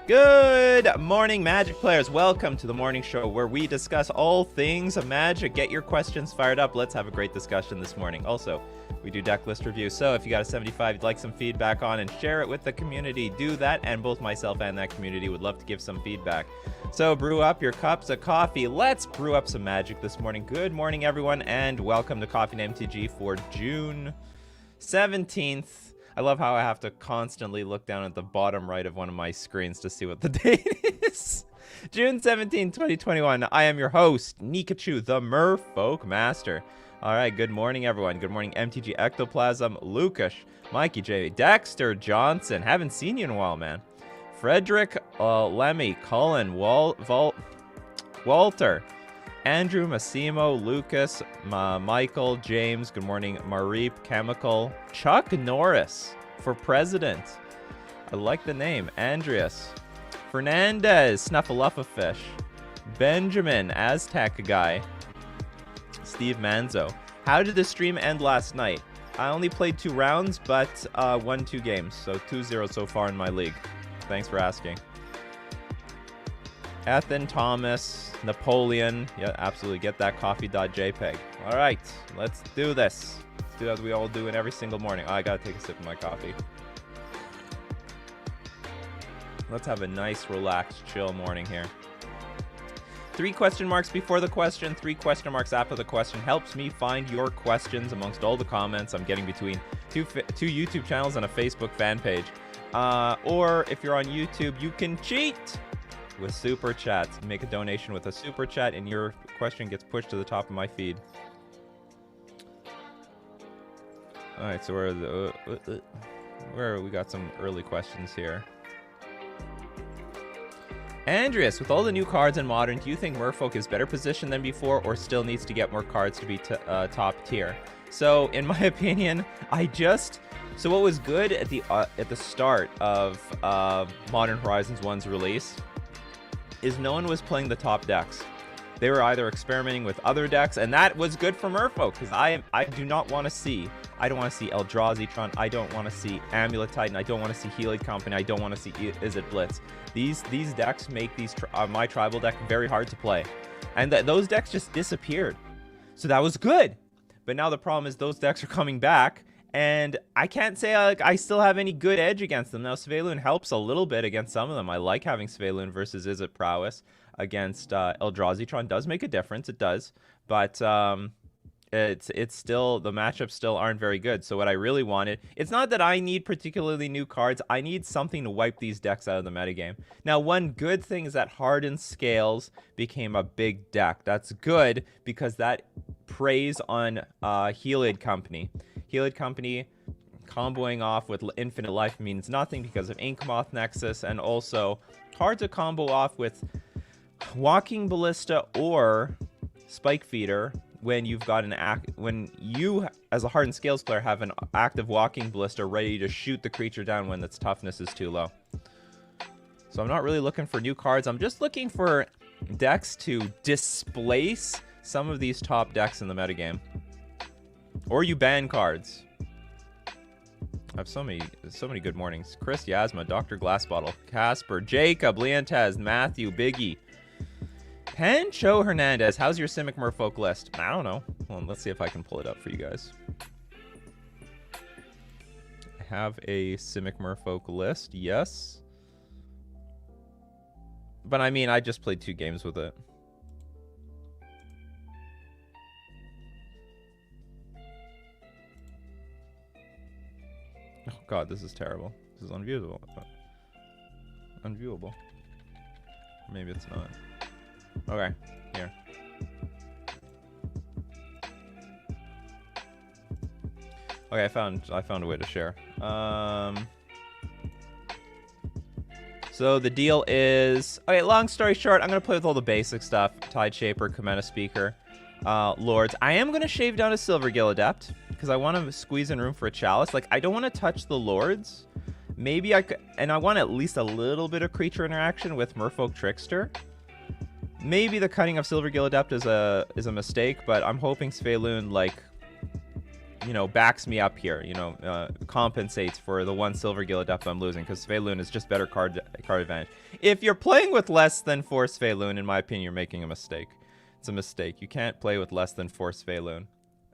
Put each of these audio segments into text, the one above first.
Good morning, Magic players. Welcome to the morning show where we discuss all things Magic. Get your questions fired up. Let's have a great discussion this morning. Also, we do Decklist reviews, so if you got a 75 you'd like some feedback on and share it with the community, do that, and both myself and that community would love to give some feedback. So brew up your cups of coffee. Let's brew up some Magic this morning. Good morning, everyone, and welcome to Coffee and MTG for June 17th. I love how I have to constantly look down at the bottom right of one of my screens to see what the date is. June 17, 2021. I am your host, Nikachu, the Merfolk Master. All right, good morning, everyone. Good morning, MTG Ectoplasm, Lucas, Mikey J, Dexter Johnson. Haven't seen you in a while, man. Frederick, Lemmy, Cullen, Walter, Andrew, Massimo, Lucas, Michael, James, good morning, Mareep, Chemical, Chuck Norris for president. I like the name. Andreas, Fernandez, Snuffleupafish, Benjamin, Aztec Guy, Steve Manzo. How did the stream end last night? I only played 2 rounds, but won 2 games, so 2-0 so far in my league. Thanks for asking. Ethan, Thomas, Napoleon. Yeah, absolutely. Get that coffee.jpg. All right, let's do this. Let's do as we all do in every single morning. Oh, I gotta take a sip of my coffee. Let's have a nice, relaxed, chill morning here. 3 question marks before the question, 3 question marks after the question helps me find your questions amongst all the comments I'm getting between two YouTube channels and a Facebook fan page. Or if you're on YouTube, you can cheat with super chats. Make a donation with a super chat and your question gets pushed to the top of my feed. All right, so we got some early questions here. Andreas, with all the new cards in Modern, do you think Merfolk is better positioned than before or still needs to get more cards to be top tier? So in my opinion, so what was good at the start of Modern Horizons 1's release is no one was playing the top decks. They were either experimenting with other decks, and that was good for Merfolk, because I don't want to see Eldrazi Tron, I don't want to see Amulet Titan, I don't want to see Heliod Company, I don't want to see Izzet Blitz. These decks make my tribal deck very hard to play. And those decks just disappeared. So that was good. But now the problem is those decks are coming back, and I can't say I still have any good edge against them. Now, Svaelun helps a little bit against some of them. I like having Svaelun versus Izzet Prowess against Eldrazi Tron. Does make a difference, it does. But it's still, the matchups still aren't very good. So what I really wanted, it's not that I need particularly new cards. I need something to wipe these decks out of the metagame. Now, one good thing is that Hardened Scales became a big deck. That's good because that preys on Heliod Company. Heliod Company comboing off with Infinite Life means nothing because of Inkmoth Nexus, and also hard to combo off with Walking Ballista or Spike Feeder when you've got when you as a Hardened Scales player have an active Walking Ballista ready to shoot the creature down when its toughness is too low. So I'm not really looking for new cards. I'm just looking for decks to displace some of these top decks in the metagame. Or you ban cards. I have so many good mornings. Chris Yasma, Dr. Glassbottle, Casper, Jacob, Leontez, Matthew, Biggie, Pancho Hernandez. How's your Simic Merfolk list? I don't know. Well, let's see if I can pull it up for you guys. I have a Simic Merfolk list, yes. But I mean, I just played 2 games with it. Oh god, this is terrible. This is unviewable. Unviewable. Maybe it's not. Okay, here. Okay, I found a way to share. So the deal is, okay, long story short, I'm gonna play with all the basic stuff. Tide Shaper, Cometa Speaker, Lords. I am gonna shave down a Silvergill Adept because I want to squeeze in room for a Chalice. Like, I don't want to touch the Lords. Maybe I could, and I want at least a little bit of creature interaction with Merfolk Trickster. Maybe the cutting of Silvergill Adept is a mistake, but I'm hoping Svaelun, like, you know, backs me up here, you know, compensates for the 1 silver Gilliduff I'm losing, because Svelune is just better card advantage. If you're playing with less than 4 Svelune, in my opinion, you're making a mistake. It's a mistake. You can't play with less than 4 Svelune.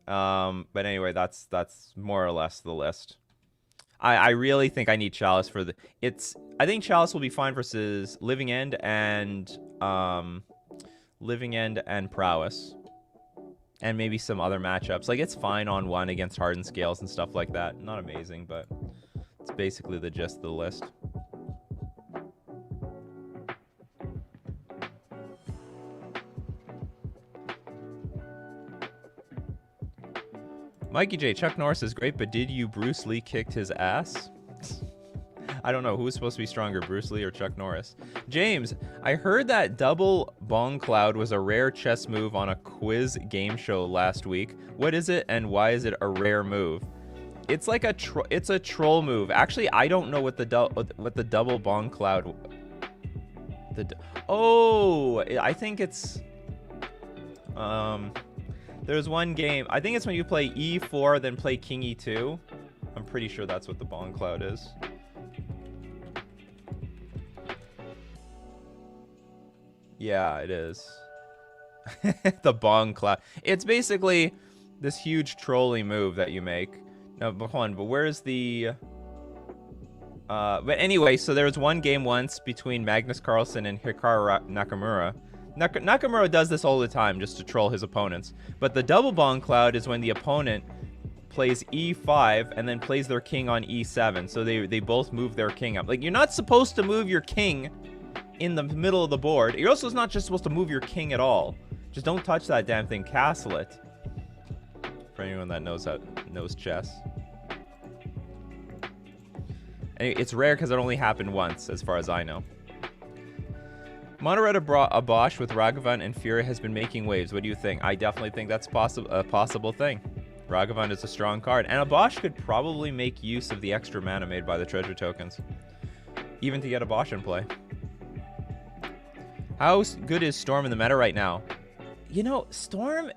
But anyway, that's more or less the list. I really think I need Chalice for the... I think Chalice will be fine versus Living End and Prowess. And maybe some other matchups. Like, it's fine on 1 against Hardened Scales and stuff like that. Not amazing, but it's basically the gist of the list. Mikey J, Chuck Norris is great, but did you Bruce Lee kicked his ass? I don't know. Who's supposed to be stronger, Bruce Lee or Chuck Norris? James, I heard that double Bong Cloud was a rare chess move on a quiz game show last week. What is it, and why is it a rare move? It's like a troll move. Actually, I don't know what the double Bong Cloud... Oh, I think it's... There's one game. I think it's when you play E4, then play King E2. I'm pretty sure that's what the Bong Cloud is. Yeah, it is. The Bong Cloud. It's basically this huge trolling move that you make. No, but hold on, but where's the... But anyway, so there was one game once between Magnus Carlsen and Hikaru Nakamura. Nakamura does this all the time just to troll his opponents. But the double Bong Cloud is when the opponent plays E5 and then plays their king on E7. So they both move their king up. Like, you're not supposed to move your king in the middle of the board. You're also not just supposed to move your king at all. Just don't touch that damn thing. Castle it. For anyone that knows chess. And it's rare because it only happened once, as far as I know. Monoretta brought a Bosch with Ragavan and Fury has been making waves. What do you think? I definitely think that's a possible thing. Ragavan is a strong card. And a Bosch could probably make use of the extra mana made by the treasure tokens. Even to get a Bosch in play. How good is Storm in the meta right now? You know, Storm...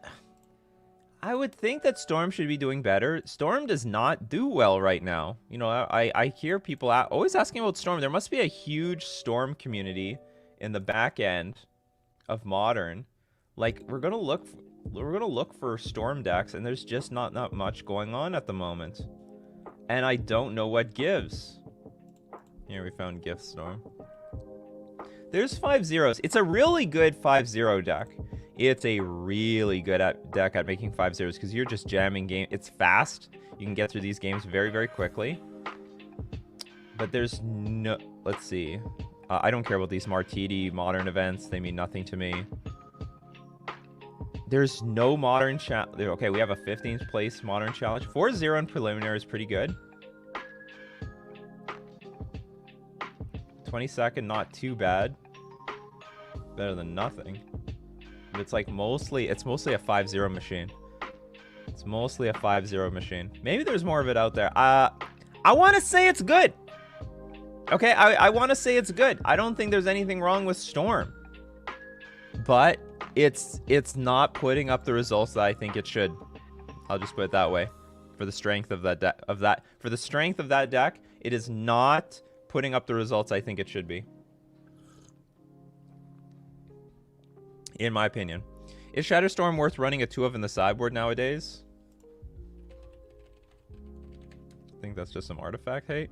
I would think that Storm should be doing better. Storm does not do well right now. You know, I hear people always asking about Storm. There must be a huge Storm community in the back end of Modern. Like, we're gonna look for Storm decks, and there's just not much going on at the moment. And I don't know what gives. Here we found Gift Storm. There's 5-0s. It's a really good 5-0 deck. It's a really good deck at making 5-0s because you're just jamming game. It's fast. You can get through these games very, very quickly. But there's no... Let's see. I don't care about these Martiti Modern events. They mean nothing to me. There's no Modern challenge. Okay, we have a 15th place Modern challenge. 4-0 in preliminary is pretty good. 22nd, not too bad. Better than nothing. But it's like mostly a 5-0 machine. It's mostly a 5-0 machine. Maybe there's more of it out there. I want to say it's good. Okay, I want to say it's good. I don't think there's anything wrong with Storm. But it's not putting up the results that I think it should. I'll just put it that way. For the strength of that deck, it is not putting up the results I think it should be. In my opinion. Is Shatterstorm worth running a 2 of in the sideboard nowadays? I think that's just some artifact hate.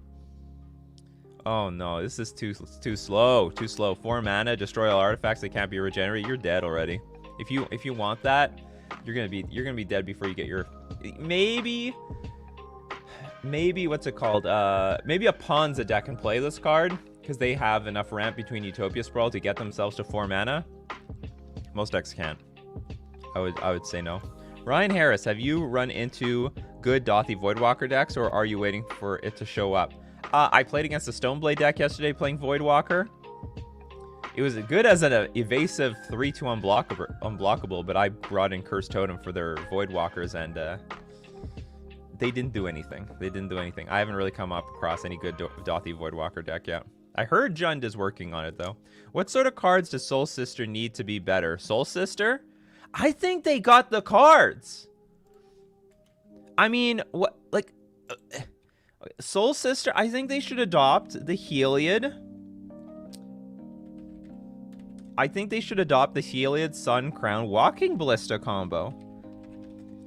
Oh no, this is too slow. Too slow. 4 mana, destroy all artifacts that can't be regenerated. You're dead already. If you want that, you're gonna be dead before you get your... Maybe what's it called? Maybe a Ponza deck can play this card because they have enough ramp between Utopia Sprawl to get themselves to 4 mana. Most decks can't. I would say no. Ryan Harris, have you run into good Dothy Voidwalker decks, or are you waiting for it to show up? I played against a Stoneblade deck yesterday playing Voidwalker. It was good as an evasive 3-2 unblockable, but I brought in Curse Totem for their Voidwalkers, and they didn't do anything. I haven't really come up across any good Dothy Voidwalker deck yet. I heard Jund is working on it, though. What sort of cards does Soul Sister need to be better? Soul Sister? I think they got the cards. I mean, what, like, Soul Sister, I think they should adopt the Heliod. I think they should adopt the Heliod Sun Crown Walking Ballista combo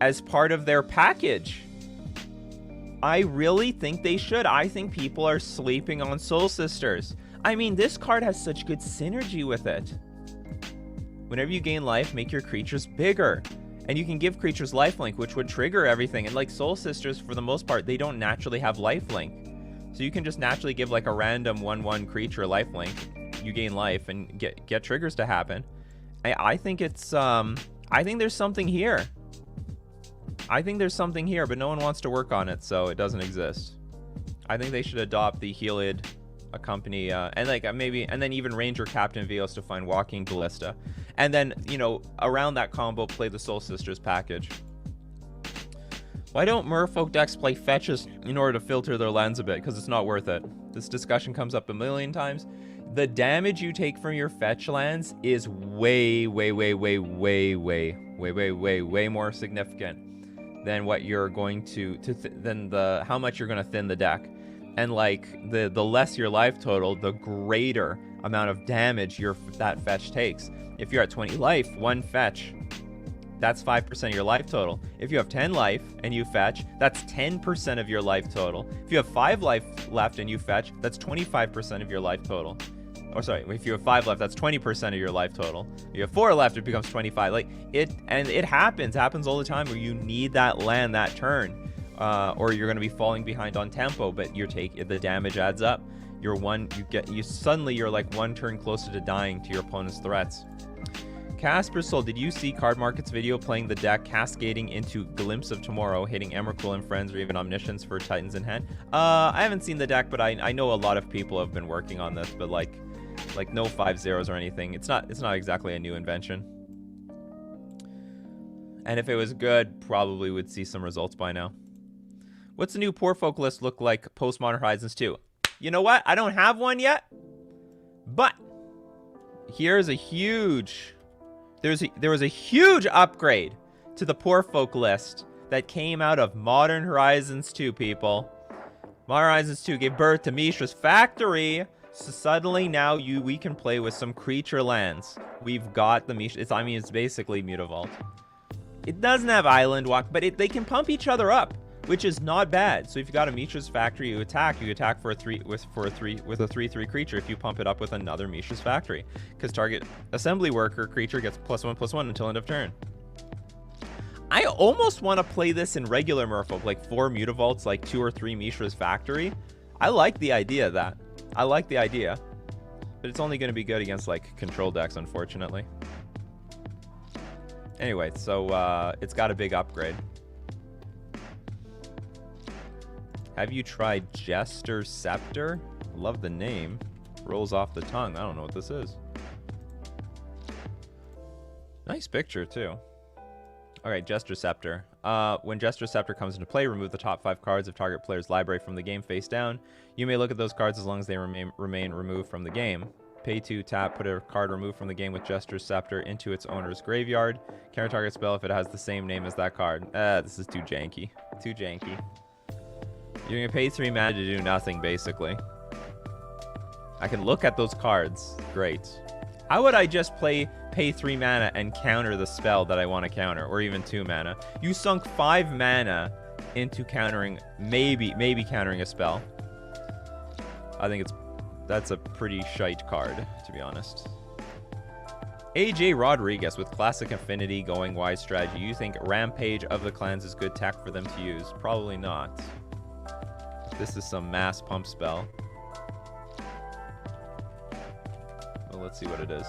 as part of their package. I really think they should. I think people are sleeping on Soul Sisters. I mean, this card has such good synergy with it. Whenever you gain life, make your creatures bigger. And you can give creatures lifelink, which would trigger everything. And like Soul Sisters, for the most part, they don't naturally have lifelink. So you can just naturally give like a random 1/1 creature lifelink. You gain life and get triggers to happen. I think it's I think there's something here. I think there's something here, but no one wants to work on it, so it doesn't exist. I think they should adopt the Heliod company and like maybe, and then even Ranger Captain Veos to find Walking Ballista, and then, you know, around that combo play the Soul Sisters package. Why don't Merfolk decks play fetches in order to filter their lands a bit? Because it's not worth it. This discussion comes up a million times. The damage you take from your fetch lands is way more significant than what you're going than how much you're going to thin the deck. And like the less your life total, the greater amount of damage that fetch takes. If you're at 20 life, one fetch, that's 5% of your life total. If you have 10 life and you fetch, that's 10% of your life total. If you have 5 life left and you fetch, that's 25% of your life total. Or sorry, if you have 5 left, that's 20% of your life total. If you have 4 left, it becomes 25. Like it happens all the time where you need that land that turn, or you're going to be falling behind on tempo, but the damage adds up. You're like one turn closer to dying to your opponent's threats. Casper Soul, did you see Card Market's video playing the deck cascading into Glimpse of Tomorrow, hitting Emrakul and Friends, or even Omniscience for Titans in hand? I haven't seen the deck, but I know a lot of people have been working on this, but like no 5/0s or anything. It's not exactly a new invention. And if it was good, probably would see some results by now. What's the new Poor Folk list look like post Modern Horizons 2? You know what? I don't have one yet, but here's a huge... There was a huge upgrade to the Poor Folk list that came out of Modern Horizons 2, people. Modern Horizons 2 gave birth to Mishra's Factory. So suddenly now we can play with some creature lands. We've got the Mishra. It's basically Mutavault. It doesn't have Island Walk, but they can pump each other up, which is not bad. So if you got a Mishra's Factory, you attack for a 3/3 creature if you pump it up with another Mishra's Factory, because target assembly worker creature gets +1/+1 until end of turn. I almost want to play this in regular Merfolk, like 4 Mutavaults, like 2 or 3 Mishra's Factory. I like the idea of that. I like the idea, but it's only going to be good against like control decks, unfortunately. Anyway, so it's got a big upgrade. Have you tried Jester Scepter? Love the name. Rolls off the tongue. I don't know what this is. Nice picture too. Alright, Jester Scepter. When Jester Scepter comes into play, remove the top 5 cards of target player's library from the game face down. You may look at those cards as long as they remain removed from the game. Pay 2, tap, put a card removed from the game with Jester Scepter into its owner's graveyard. Counter target spell if it has the same name as that card. This is too janky. Too janky. You're going to pay 3 mana to do nothing, basically. I can look at those cards. Great. How would I just pay 3 mana and counter the spell that I want to counter, or even 2 mana? You sunk 5 mana into countering, maybe countering a spell. I think that's a pretty shite card, to be honest. AJ Rodriguez with Classic Affinity going wide strategy. You think Rampage of the Clans is good tech for them to use? Probably not. This is some mass pump spell. Well, let's see what it is.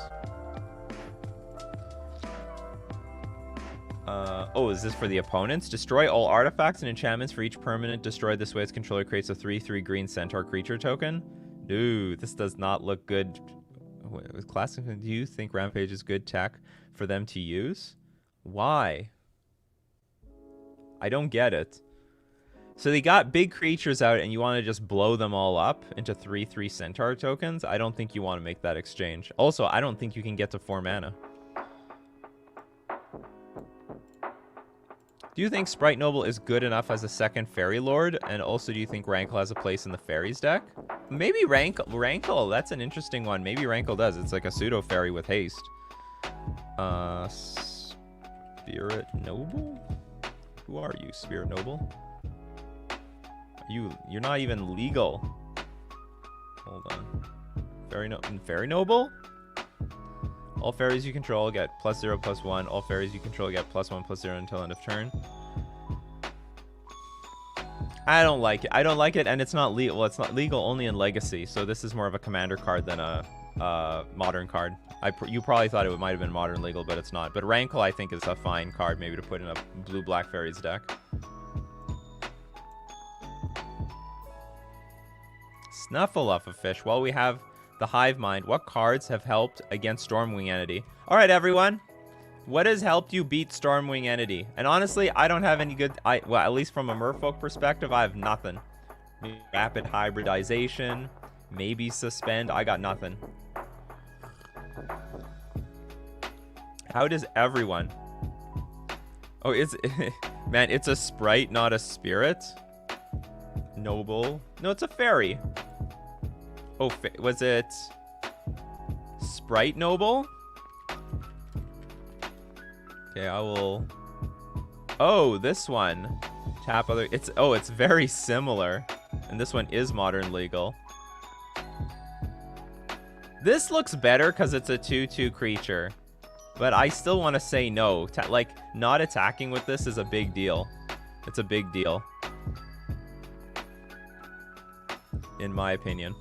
Oh, is this for the opponents? Destroy all artifacts and enchantments for each permanent destroyed. This way its controller creates a 3/3 green centaur creature token. Dude, this does not look good. With Classic, do you think Rampage is good tech for them to use? Why? I don't get it. So they got big creatures out and you want to just blow them all up into 3/3 centaur tokens? I don't think you want to make that exchange. Also, I don't think you can get to 4 mana. Do you think Sprite Noble is good enough as a second Fairy Lord? And also, do you think Rankle has a place in the Fairies deck? Maybe Rankle, that's an interesting one. Maybe Rankle does. It's like a pseudo Fairy with haste. Spirit Noble? Who are you, Spirit Noble? You're not even legal. Hold on. Fairy Noble? All fairies you control get +0/+1. All fairies you control get +1/+0 until end of turn. I don't like it. I don't like it, and it's not legal. Well, it's not legal only in Legacy, so this is more of a commander card than a modern card. You probably thought it might have been modern legal, but it's not. But Rankle, I think, is a fine card maybe to put in a blue-black fairies deck. Snuffleupafish. Well, we have the Hive Mind. What cards have helped against Stormwing Entity? All right, everyone. What has helped you beat Stormwing Entity? And honestly, I don't have any good... well, at least from a Merfolk perspective, I have nothing. Rapid Hybridization. Maybe Suspend. I got nothing. How does everyone... Oh, it's... Man, it's a Sprite, not a Spirit. Noble. No, it's a Fairy. Oh, was it Sprite Noble? Okay, I will... Oh, this one. Tap other... it's very similar. And this one is modern legal. This looks better because it's a 2/2 creature. But I still want to say no. Like, not attacking with this is a big deal. It's a big deal. In my opinion.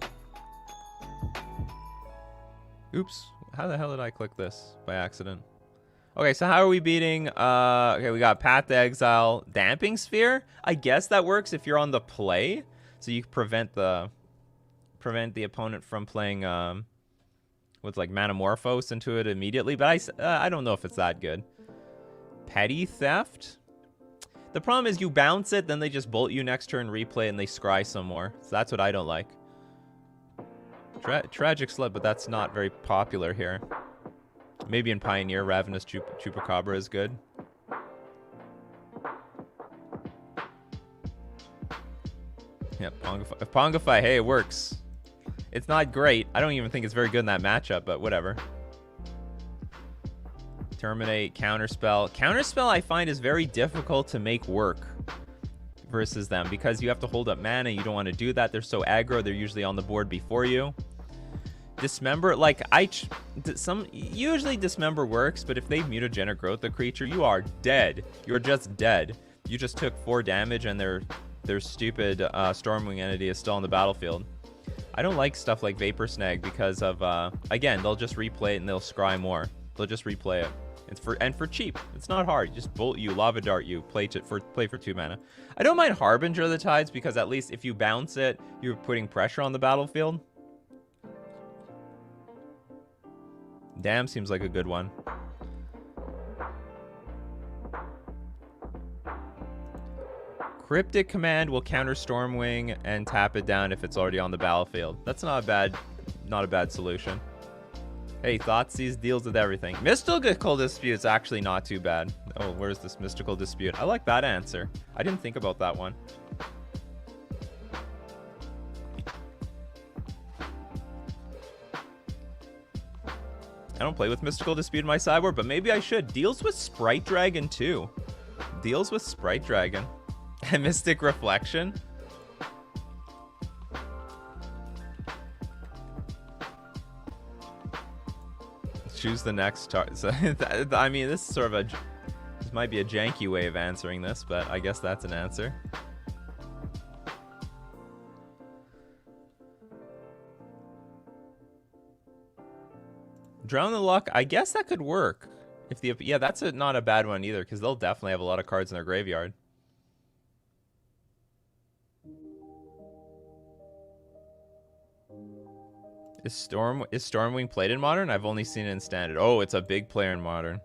Oops. How the hell did I click this by accident? Okay, so how are we beating? Okay, we got Path to Exile. Damping Sphere? I guess that works if you're on the play. So you prevent the opponent from playing with like Manamorphose into it immediately. But I don't know if it's that good. Petty Theft? The problem is you bounce it, then they just bolt you next turn, replay, and they scry some more. So that's what I don't like. Tragic Sled, but that's not very popular here. Maybe in Pioneer, Ravenous Chupacabra is good. Yeah, Pongify, hey, it works. It's not great. I don't even think it's very good in that matchup, but whatever. Terminate, Counterspell. Counterspell, I find, is very difficult to make work versus them because you have to hold up mana. You don't want to do that. They're so aggro. They're usually on the board before you. Dismember, like, usually Dismember works, but if they mutagenic growth the creature, you are dead. You're just dead. You just took 4 damage and their stupid Stormwing Entity is still on the battlefield. I don't like stuff like Vapor Snag because of, again, they'll just replay it and they'll scry more. They'll just replay it. It's for cheap. It's not hard. You just bolt you, Lava Dart you, play for 2 mana. I don't mind Harbinger of the Tides because at least if you bounce it, you're putting pressure on the battlefield. Damn seems like a good one. Cryptic Command will counter Stormwing and tap it down if it's already on the battlefield. That's not a bad solution. Hey, Thoughtseize deals with everything. Mystical Dispute's actually not too bad. Oh, where's this Mystical Dispute? I like that answer. I didn't think about that one. I don't play with Mystical Dispute in my sideboard, but maybe I should. Deals with Sprite Dragon too. Deals with Sprite Dragon. And Mystic Reflection. Choose the next target. So, I mean, this is sort of this might be a janky way of answering this, but I guess that's an answer. Drown the Luck, I guess that could work. Yeah, that's not a bad one either, because they'll definitely have a lot of cards in their graveyard. Is Stormwing played in Modern? I've only seen it in Standard. Oh, it's a big player in Modern.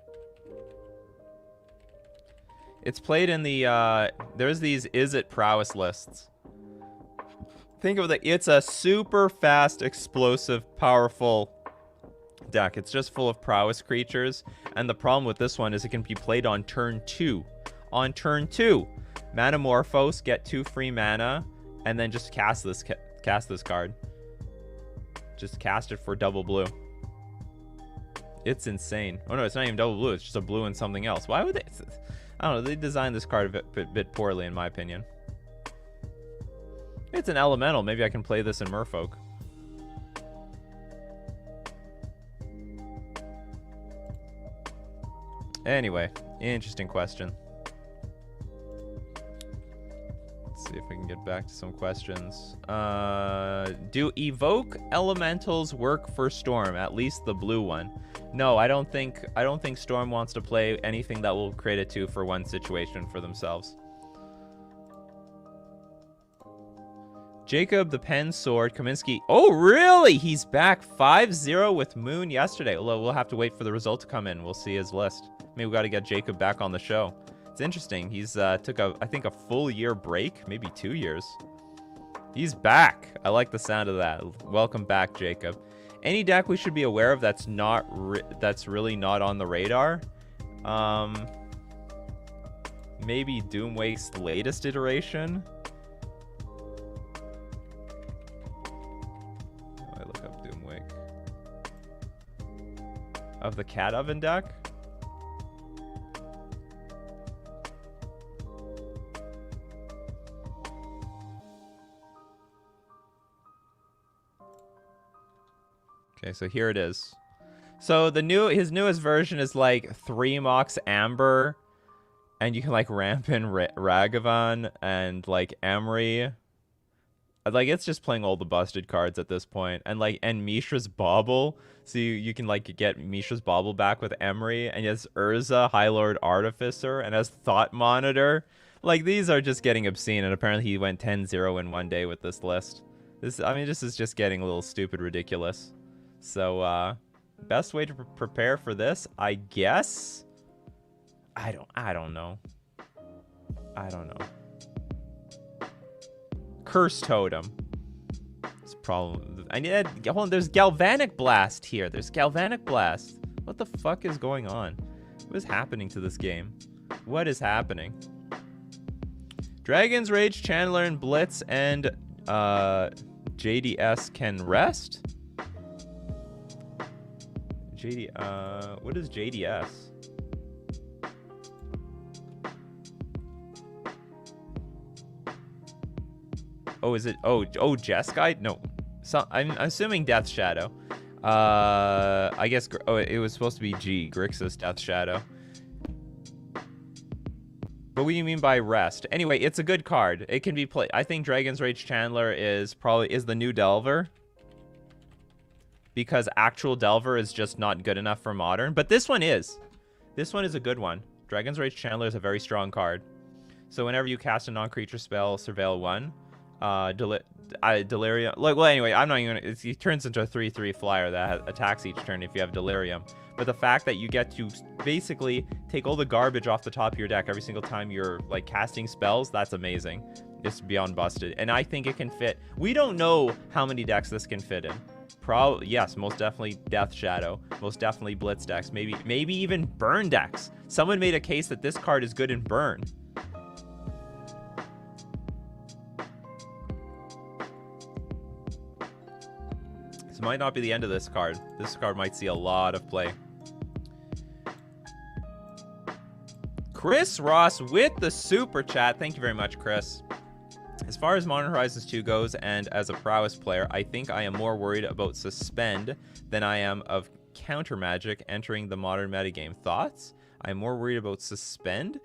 It's played in the, there's these Is It Prowess lists. Think of it's a super fast, explosive, powerful deck. It's just full of prowess creatures, and the problem with this one is it can be played on turn 2. on turn 2. Manamorphose, get 2 free mana, and then just cast this card. Just cast it for double blue. It's insane. Oh no, it's not even double blue. It's just a blue and something else. Why would they? I don't know. They designed this card a bit poorly, in my opinion. It's an elemental. Maybe I can play this in Merfolk. Anyway, interesting question. Let's see if I can get back to some questions. Do evoke elementals work for Storm? At least the blue one. No, I don't think Storm wants to play anything that will create a 2-for-1 situation for themselves. Jacob the Pen Sword, Kaminsky. Oh, really? He's back 5-0 with Moon yesterday. Although we'll have to wait for the result to come in. We'll see his list. Maybe we got to get Jacob back on the show. It's interesting. He's took I think a full year break, maybe 2 years. He's back. I like the sound of that. Welcome back, Jacob. Any deck we should be aware of that's that's really not on the radar? Maybe Doomwake's latest iteration. I look up Doomwake. Of the Cat Oven deck. Okay, so here it is. So his newest version is like 3 Mox Amber, and you can like ramp in Ragavan and like Emery. Like it's just playing all the busted cards at this point, and Mishra's Bauble. So you can like get Mishra's Bauble back with Emery, and he has Urza, High Lord Artificer, and has Thought Monitor. Like these are just getting obscene, and apparently he went 10-0 in one day with this list. This is just getting a little stupid ridiculous. So, best way to prepare for this, I guess. I don't know. Curse Totem. It's a problem. Hold on, there's Galvanic Blast here. There's Galvanic Blast. What the fuck is going on? What is happening to this game? What is happening? Dragon's Rage, Chandler, and Blitz, and JDS can rest? What is JDS? Oh, is it? Oh, Jeskai? No. So I'm assuming Death Shadow. I guess. Oh, it was supposed to be Grixis Death Shadow. But what do you mean by rest? Anyway, it's a good card. It can be played. I think Dragon's Rage Chandler is the new Delver. Because actual Delver is just not good enough for Modern. But this one is. This one is a good one. Dragon's Rage Chandler is a very strong card. So whenever you cast a non-creature spell, Surveil 1, Delirium... Well, anyway, I'm not even... It turns into a 3/3 flyer that attacks each turn if you have Delirium. But the fact that you get to basically take all the garbage off the top of your deck every single time you're, like, casting spells, that's amazing. It's beyond busted. And I think it can fit... We don't know how many decks this can fit in. Yes, most definitely Death Shadow. Most definitely Blitz decks. Maybe even Burn decks. Someone made a case that this card is good in Burn. This might not be the end of this card. This card might see a lot of play. Chris Ross with the super chat. Thank you very much, Chris. As far as Modern Horizons 2 goes, and as a prowess player, I think I am more worried about Suspend than I am of Counter Magic entering the modern metagame. Thoughts? I'm more worried about Suspend?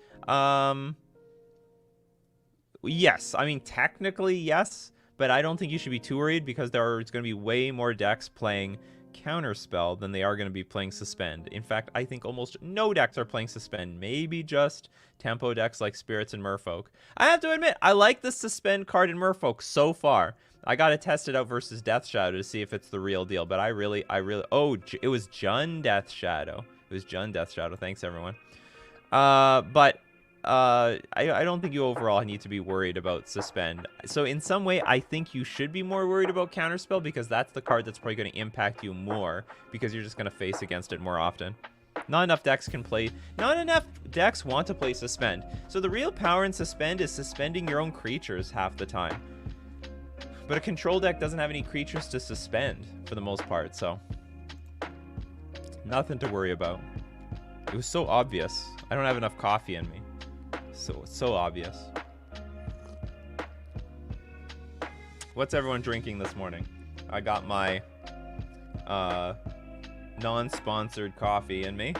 Yes. I mean, technically, yes. But I don't think you should be too worried because there's going to be way more decks playing Counterspell than they are going to be playing Suspend. In fact, I think almost no decks are playing Suspend. Maybe just tempo decks like Spirits and Merfolk. I have to admit, I like the Suspend card in Merfolk so far. I got to test it out versus Death Shadow to see if it's the real deal. But I really... Oh, it was Jund Death Shadow. It was Jund Death Shadow. Thanks, everyone. I don't think you overall need to be worried about Suspend. So in some way, I think you should be more worried about Counterspell because that's the card that's probably going to impact you more because you're just going to face against it more often. Not enough decks can play. Not enough decks want to play Suspend. So the real power in Suspend is suspending your own creatures half the time. But a control deck doesn't have any creatures to suspend for the most part, so nothing to worry about. It was so obvious. I don't have enough coffee in me. So it's so obvious. What's everyone drinking this morning? I got my non-sponsored coffee in me.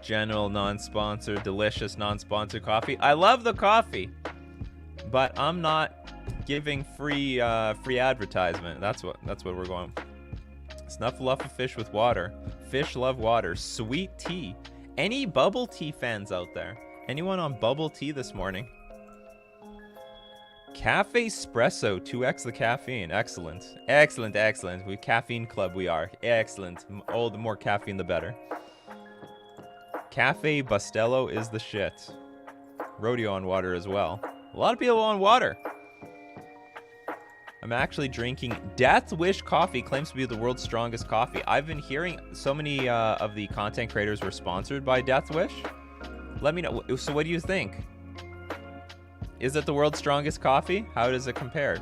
General non-sponsored, delicious non-sponsored coffee. I love the coffee, but I'm not giving free advertisement. That's what we're going. Snuffle a fish with water. Fish love water. Sweet tea. Any bubble tea fans out there? Anyone on bubble tea this morning? Cafe espresso, 2x the caffeine. Excellent. Excellent, excellent. We caffeine club we are. Excellent. Oh, the more caffeine the better. Cafe Bustelo is the shit. Rodeo on water as well. A lot of people on water. I'm actually drinking Death Wish coffee, claims to be the world's strongest coffee. I've been hearing so many of the content creators were sponsored by Death Wish. Let me know. So what do you think? Is it the world's strongest coffee? How does it compare?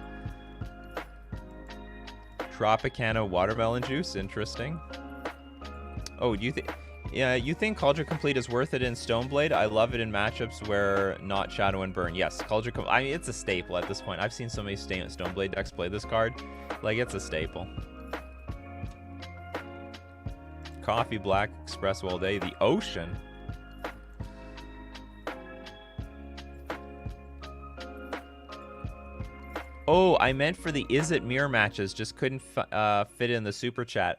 Tropicana watermelon juice, interesting. Oh, do you think? Yeah, you think Cauldron Complete is worth it in Stoneblade? I love it in matchups where not Shadow and Burn. Yes, Cauldron Complete. I mean, it's a staple at this point. I've seen so many Stoneblade decks play this card. Like, it's a staple. Coffee, black, espresso all day. The ocean. Oh, I meant for the Is It mirror matches. Just couldn't fit in the super chat.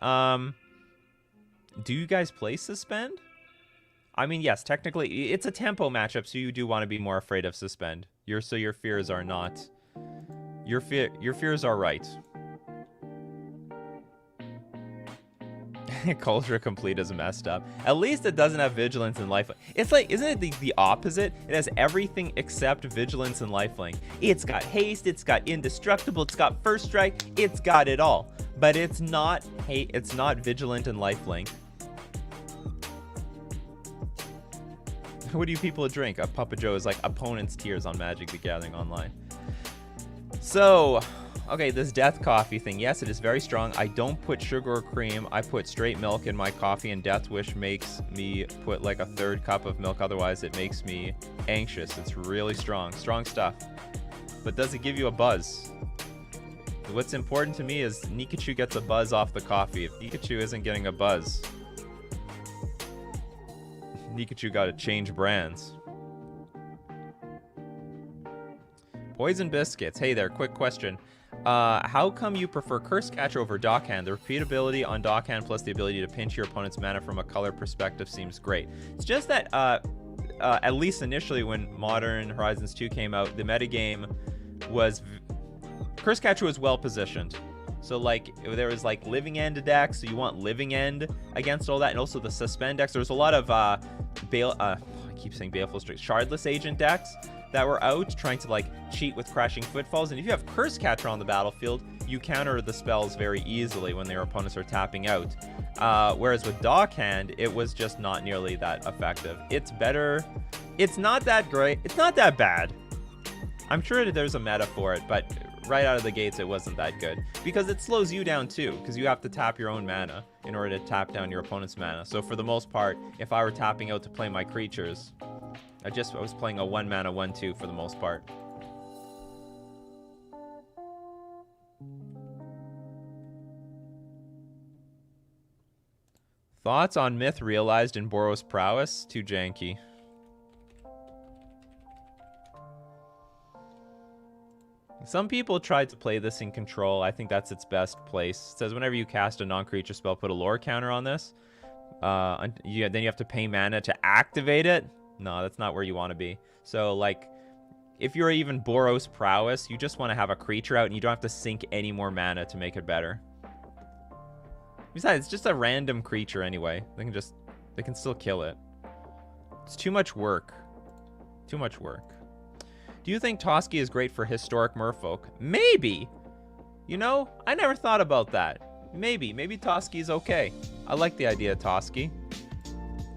Do you guys play Suspend? I mean, yes, technically, it's a tempo matchup, so you do want to be more afraid of Suspend. So your fears are not... Your fears are right. Culture Complete is messed up. At least it doesn't have Vigilance and Lifelink. It's like, isn't it the opposite? It has everything except Vigilance and Lifelink. It's got Haste, it's got Indestructible, it's got First Strike, it's got it all. But it's not Vigilant and Lifelink. What do you people drink? A Papa Joe is like opponent's tears on Magic the Gathering Online. So, okay, this Death Coffee thing. Yes, it is very strong. I don't put sugar or cream. I put straight milk in my coffee, and Death Wish makes me put like a third cup of milk. Otherwise, it makes me anxious. It's really strong. Strong stuff. But does it give you a buzz? What's important to me is Nikachu gets a buzz off the coffee. If Nikachu isn't getting a buzz, Nikachu got to change brands. Poison Biscuits. Hey there, quick question. How come you prefer Curse Catcher over Dockhand? The repeatability on Dockhand plus the ability to pinch your opponent's mana from a color perspective seems great. It's just that, at least initially when Modern Horizons 2 came out, the metagame was... Curse Catcher was well positioned. So, like, there was, like, Living End decks, so you want Living End against all that, and also the Suspend decks. There was a lot of, I keep saying Baleful Strix, Shardless Agent decks that were out trying to, like, cheat with Crashing Footfalls. And if you have Curse Catcher on the battlefield, you counter the spells very easily when their opponents are tapping out. Whereas with Dockhand, it was just not nearly that effective. It's better. It's not that great. It's not that bad. I'm sure there's a meta for it, but... right out of the gates, it wasn't that good. Because it slows you down too, because you have to tap your own mana in order to tap down your opponent's mana. So for the most part, if I were tapping out to play my creatures, I was playing a 1 mana 1/2 for the most part. Thoughts on Myth realized in Boros Prowess? Too janky. Some people tried to play this in Control. I think that's its best place. It says whenever you cast a non-creature spell, put a lore counter on this. Then you have to pay mana to activate it. No, that's not where you want to be. So, like, if you're even Boros Prowess, you just want to have a creature out and you don't have to sink any more mana to make it better. Besides, it's just a random creature anyway. They can still kill it. It's too much work. Too much work. Do you think Toski is great for historic merfolk? Maybe. You know, I never thought about that. Maybe Toski is okay. I like the idea of Toski.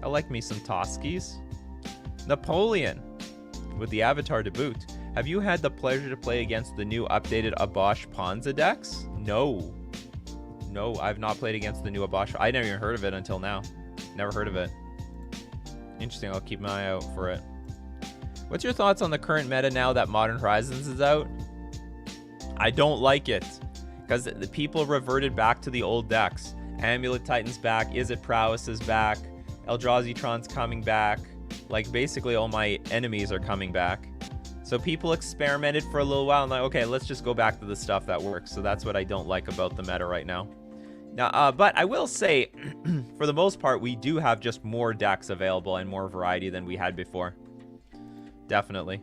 I like me some Toskies. Napoleon, with the Avatar to boot. Have you had the pleasure to play against the new updated Abosh Ponza decks? No. No, I've not played against the new Abosh. I never even heard of it until now. Never heard of it. Interesting, I'll keep my eye out for it. What's your thoughts on the current meta now that Modern Horizons is out? I don't like it. Because the people reverted back to the old decks. Amulet Titan's back, Izzet Prowess is back, Eldrazi Tron's coming back. Like, basically all my enemies are coming back. So people experimented for a little while and like, okay, let's just go back to the stuff that works. So that's what I don't like about the meta right now. Now, but I will say, for the most part, we do have just more decks available and more variety than we had before. Definitely.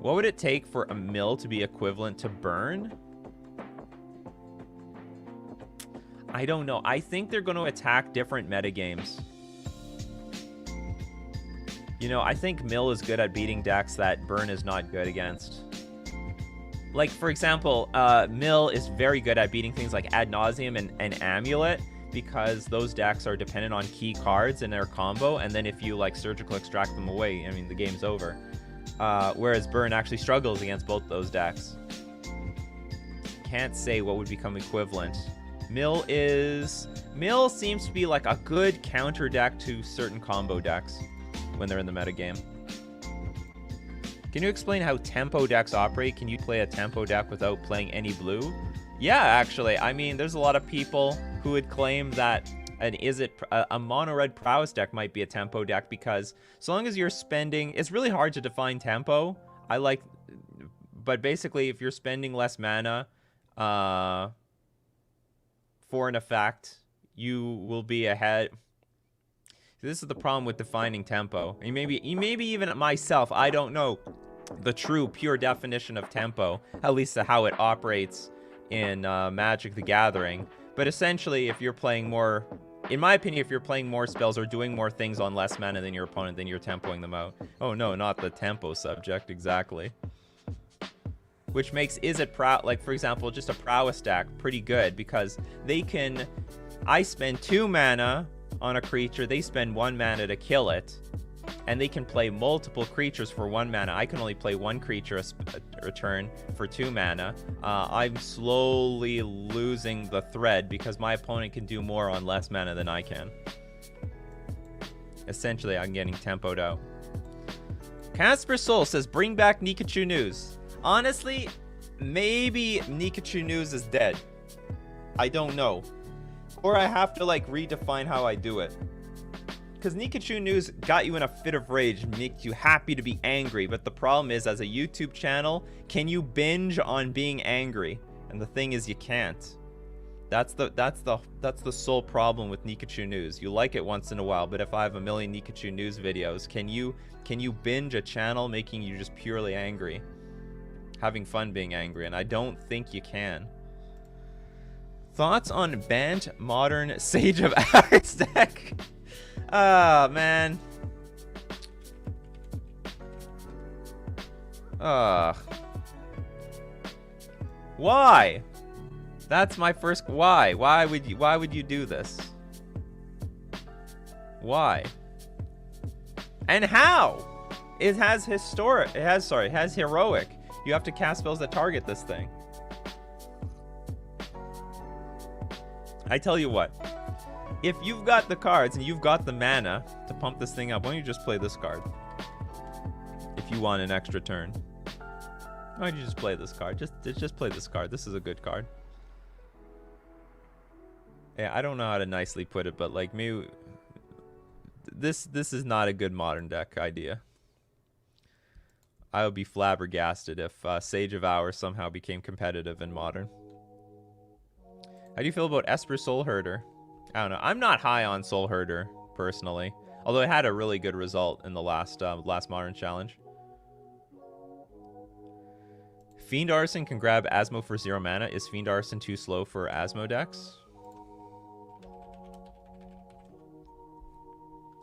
What would it take for a mill to be equivalent to burn? I don't know. I think they're going to attack different metagames. You know, I think mill is good at beating decks that burn is not good against. Like, for example, mill is very good at beating things like Ad Nauseam and Amulet, because those decks are dependent on key cards in their combo, and then if you, like, surgical extract them away, I mean, the game's over. Whereas burn actually struggles against both those decks. Can't say what would become equivalent. Mill seems to be like a good counter deck to certain combo decks when they're in the metagame. Can you explain how tempo decks operate? Can you play a tempo deck without playing any blue? Yeah, actually. I mean, there's a lot of people who would claim that a mono red prowess deck might be a tempo deck, because so long as you're spending, it's really hard to define tempo. But basically if you're spending less mana for an effect, you will be ahead. This is the problem with defining tempo. And maybe even myself, I don't know the true pure definition of tempo, at least how it operates in Magic the Gathering. But essentially, if you're playing more, in my opinion, if you're playing more spells or doing more things on less mana than your opponent, then you're tempoing them out. Oh no, not the tempo subject, exactly. Which makes like, for example, just a prowess deck pretty good, because I spend 2 mana on a creature, they spend 1 mana to kill it, and they can play multiple creatures for 1 mana. I can only play 1 creature a turn for 2 mana. I'm slowly losing the thread because my opponent can do more on less mana than I can. Essentially, I'm getting tempoed out. Casper Soul says, bring back Nikachu news. Honestly, maybe Nikachu news is dead. I don't know. Or I have to, like, redefine how I do it. Because Nikachu news got you in a fit of rage, makes you happy to be angry. But the problem is, as a YouTube channel, can you binge on being angry? And the thing is, you can't. That's the sole problem with Nikachu news. You like it once in a while, but if I have a million Nikachu news videos, can you binge a channel making you just purely angry? Having fun being angry, and I don't think you can. Thoughts on Bant Modern Sage of Axe deck? Ah, man. Why? That's my first. Why? Why would you do this? Why? And how? It has heroic. You have to cast spells that target this thing. I tell you what, if you've got the cards and you've got the mana to pump this thing up, why don't you just play this card? If you want an extra turn. Why don't you just play this card? Just play this card. This is a good card. Yeah, I don't know how to nicely put it, but like maybe this is not a good modern deck idea. I would be flabbergasted if Sage of Hours somehow became competitive in modern. How do you feel about Esper Soul Herder? I don't know. I'm not high on Soul Herder, personally. Although it had a really good result in the last Modern Challenge. Fiend Arson can grab Asmo for 0 mana. Is Fiend Arson too slow for Asmo decks?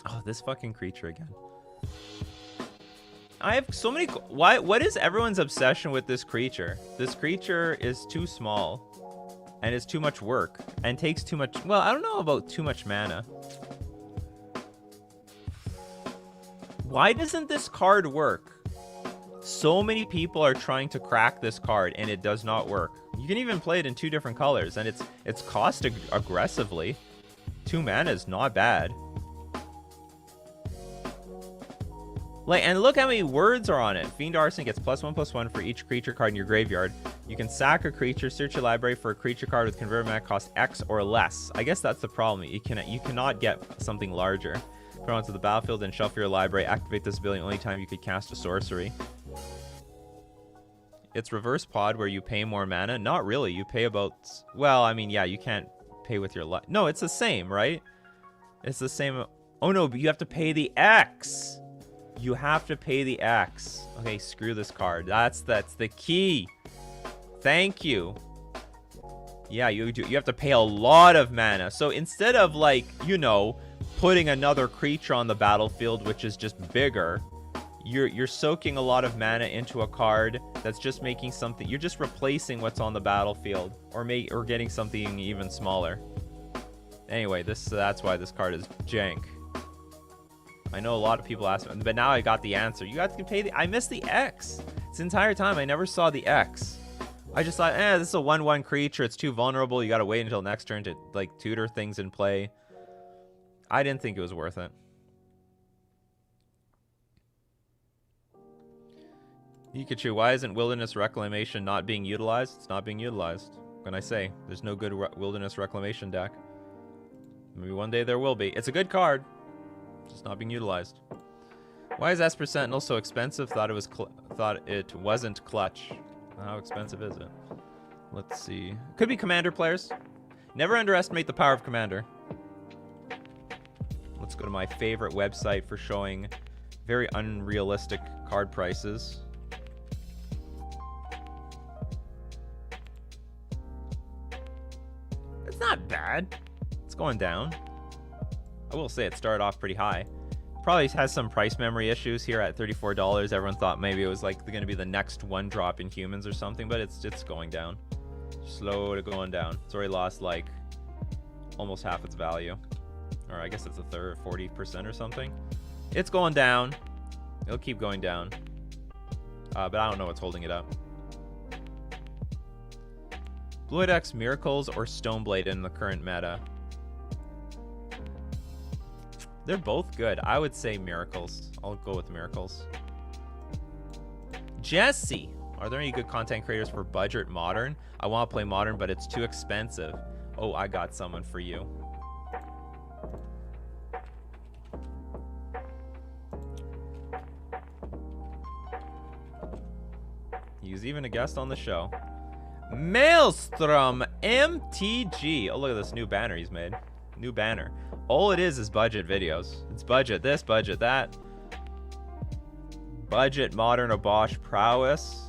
Oh, this fucking creature again. I have so many... What is everyone's obsession with this creature? This creature is too small. and it's too much work and takes too much. Well, I don't know about too much mana. Why doesn't this card work? So many people are trying to crack this card and it does not work. You can even play it in 2 different colors and it's cost aggressively. 2 mana is not bad. Like, and look how many words are on it. Fiend Arson gets +1/+1 for each creature card in your graveyard. You can sack a creature, search your library for a creature card with converted mana cost X or less. I guess that's the problem. You cannot get something larger. Put it onto the battlefield and shuffle your library. Activate this ability only time you could cast a sorcery. It's reverse pod where you pay more mana. Not really. You pay about... Well, I mean, yeah, you can't pay with your... No, it's the same, right? It's the same... Oh, no, but you have to pay the X. You have to pay the X. Okay, screw this card. That's the key. Thank you. Yeah, you do. You have to pay a lot of mana. So instead of, like, you know, putting another creature on the battlefield, which is just bigger, you're soaking a lot of mana into a card that's just making something. You're just replacing what's on the battlefield, or getting something even smaller. Anyway, that's why this card is jank. I know a lot of people ask me, but now I got the answer. You have to pay I missed the X. This entire time, I never saw the X. I just thought, this is a 1/1 creature. It's too vulnerable. You got to wait until next turn to, like, tutor things in play. I didn't think it was worth it. Nikachu, why isn't Wilderness Reclamation not being utilized? It's not being utilized. What can I say? There's no good Wilderness Reclamation deck. Maybe one day there will be. It's a good card. Just not being utilized. Why is Esper Sentinel so expensive? Thought it wasn't clutch. How expensive is it? Let's see. Could be Commander players. Never underestimate the power of Commander. Let's go to my favorite website for showing very unrealistic card prices. It's not bad. It's going down. I will say it started off pretty high. Probably has some price memory issues here at $34. Everyone thought maybe it was like going to be the next one drop in humans or something, but it's going down. Slow to going down. It's already lost like almost half its value. Or I guess it's a third, 40% or something. It's going down. It'll keep going down. But I don't know what's holding it up. Blue X Miracles or Stoneblade in the current meta? They're both good. I would say Miracles. I'll go with Miracles. Jesse, are there any good content creators for budget Modern? I want to play Modern, but it's too expensive. Oh, I got someone for you. He's even a guest on the show. Maelstrom MTG. Oh, look at this new banner he's made. New banner. All it is budget videos. It's budget this, budget that. Budget Modern Obosh Prowess.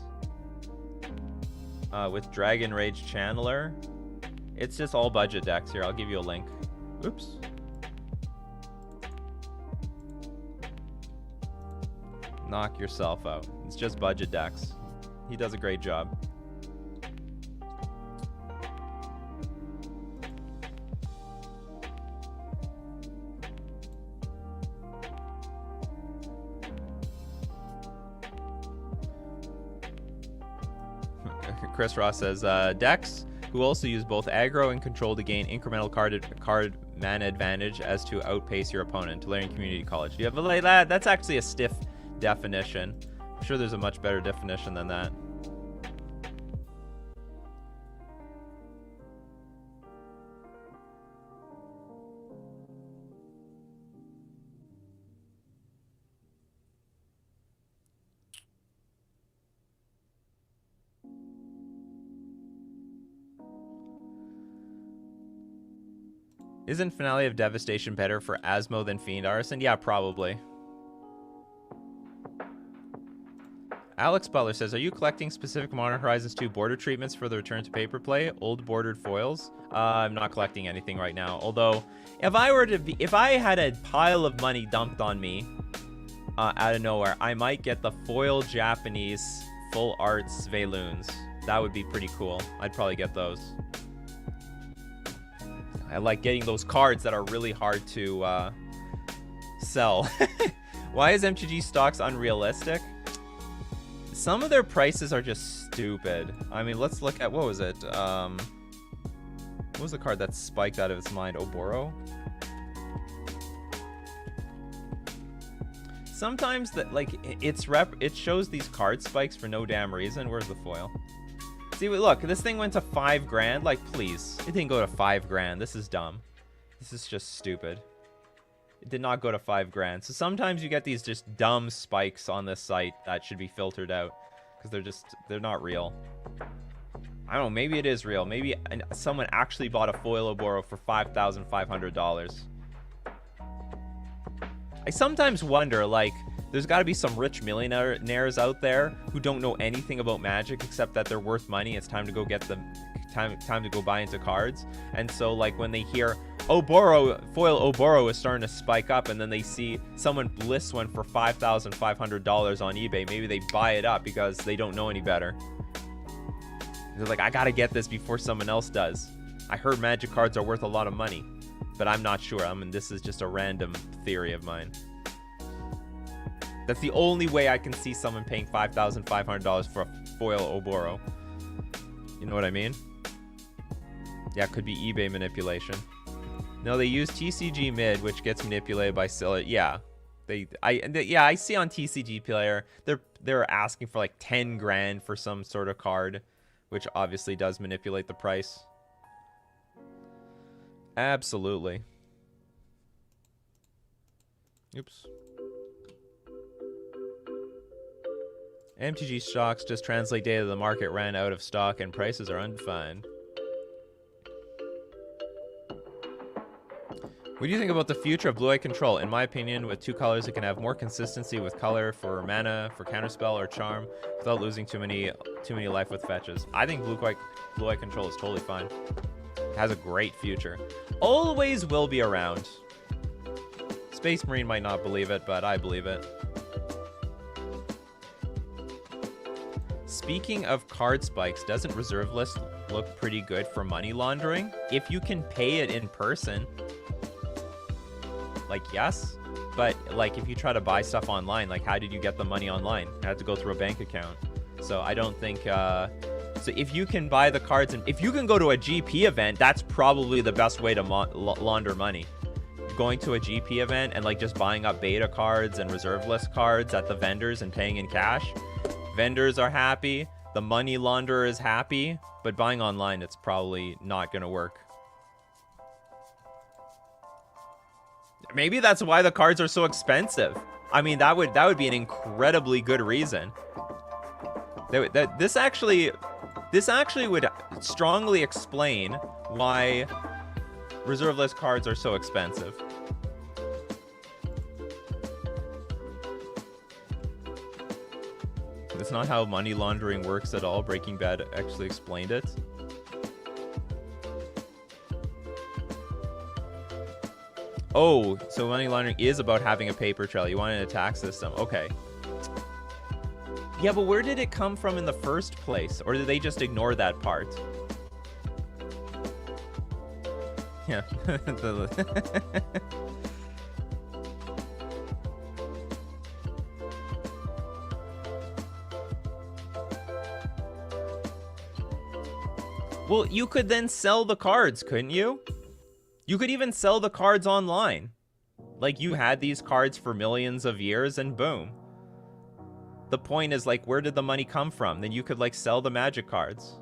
With Dragon Rage Channeler. It's just all budget decks here. I'll give you a link. Oops. Knock yourself out. It's just budget decks. He does a great job. Chris Ross says, decks who also use both aggro and control to gain incremental card mana advantage as to outpace your opponent. To learn community college. Yeah, but like that, that's actually a stiff definition. I'm sure there's a much better definition than that. Isn't Finale of Devastation better for Asmo than Fiend Arson? Yeah, probably. Alex Butler says, are you collecting specific Modern Horizons 2 border treatments for the return to paper play? Old bordered foils? I'm not collecting anything right now. Although, if I had a pile of money dumped on me out of nowhere, I might get the foil Japanese full art Sveiloons. That would be pretty cool. I'd probably get those. I like getting those cards that are really hard to sell. Why is MTG stocks unrealistic? Some of their prices are just stupid. I mean, let's look at, what was it? What was the card that spiked out of its mind? Oboro? Sometimes that, like, it shows these card spikes for no damn reason. Where's the foil? See, look, this thing went to 5 grand. Like, please, it didn't go to 5 grand. This is dumb. This is just stupid. It did not go to 5 grand. So sometimes you get these just dumb spikes on this site that should be filtered out because they're not real. I don't know, maybe it is real. Maybe someone actually bought a foil Oboro for $5,500. I sometimes wonder, like, there's got to be some rich millionaires out there who don't know anything about Magic except that they're worth money. It's time to go get them, time to go buy into cards. And so, like, when they hear Oboro, foil Oboro is starting to spike up, and then they see someone list one for $5,500 on eBay, maybe they buy it up because they don't know any better. They're like, I gotta get this before someone else does. I heard Magic cards are worth a lot of money, but I'm not sure. I mean, this is just a random theory of mine. That's the only way I can see someone paying $5,500 for a foil Oboro. You know what I mean? Yeah, it could be eBay manipulation. No, they use TCG mid, which gets manipulated by seller. Yeah, I see on TCG Player they're asking for like 10 grand for some sort of card, which obviously does manipulate the price. Absolutely. Oops. MTG stocks just translate data. The market ran out of stock and prices are undefined. What do you think about the future of blue-eye control? In my opinion, with 2 colors, it can have more consistency with color for mana, for counterspell or charm, without losing too many life with fetches. I think blue-eye control is totally fine. It has a great future. Always will be around. Space Marine might not believe it, but I believe it. Speaking of card spikes, doesn't reserve list look pretty good for money laundering? If you can pay it in person, like, yes, but like if you try to buy stuff online, like how did you get the money online? You had to go through a bank account. So I don't think so if you can buy the cards, and if you can go to a GP event, that's probably the best way to launder money. Going to a GP event and like just buying up beta cards and reserve list cards at the vendors and paying in cash. Vendors are happy, the money launderer is happy, but buying online, it's probably not gonna work. Maybe that's why the cards are so expensive. I mean, that would be an incredibly good reason. This actually would strongly explain why reserve list cards are so expensive. That's not how money laundering works at all. Breaking Bad actually explained it. Oh, so money laundering is about having a paper trail. You wanted a tax system. Okay. Yeah, but where did it come from in the first place? Or did they just ignore that part? Yeah. Well, you could then sell the cards, couldn't you? You could even sell the cards online. Like, you had these cards for millions of years and boom. The point is, like, where did the money come from? Then you could, like, sell the Magic cards.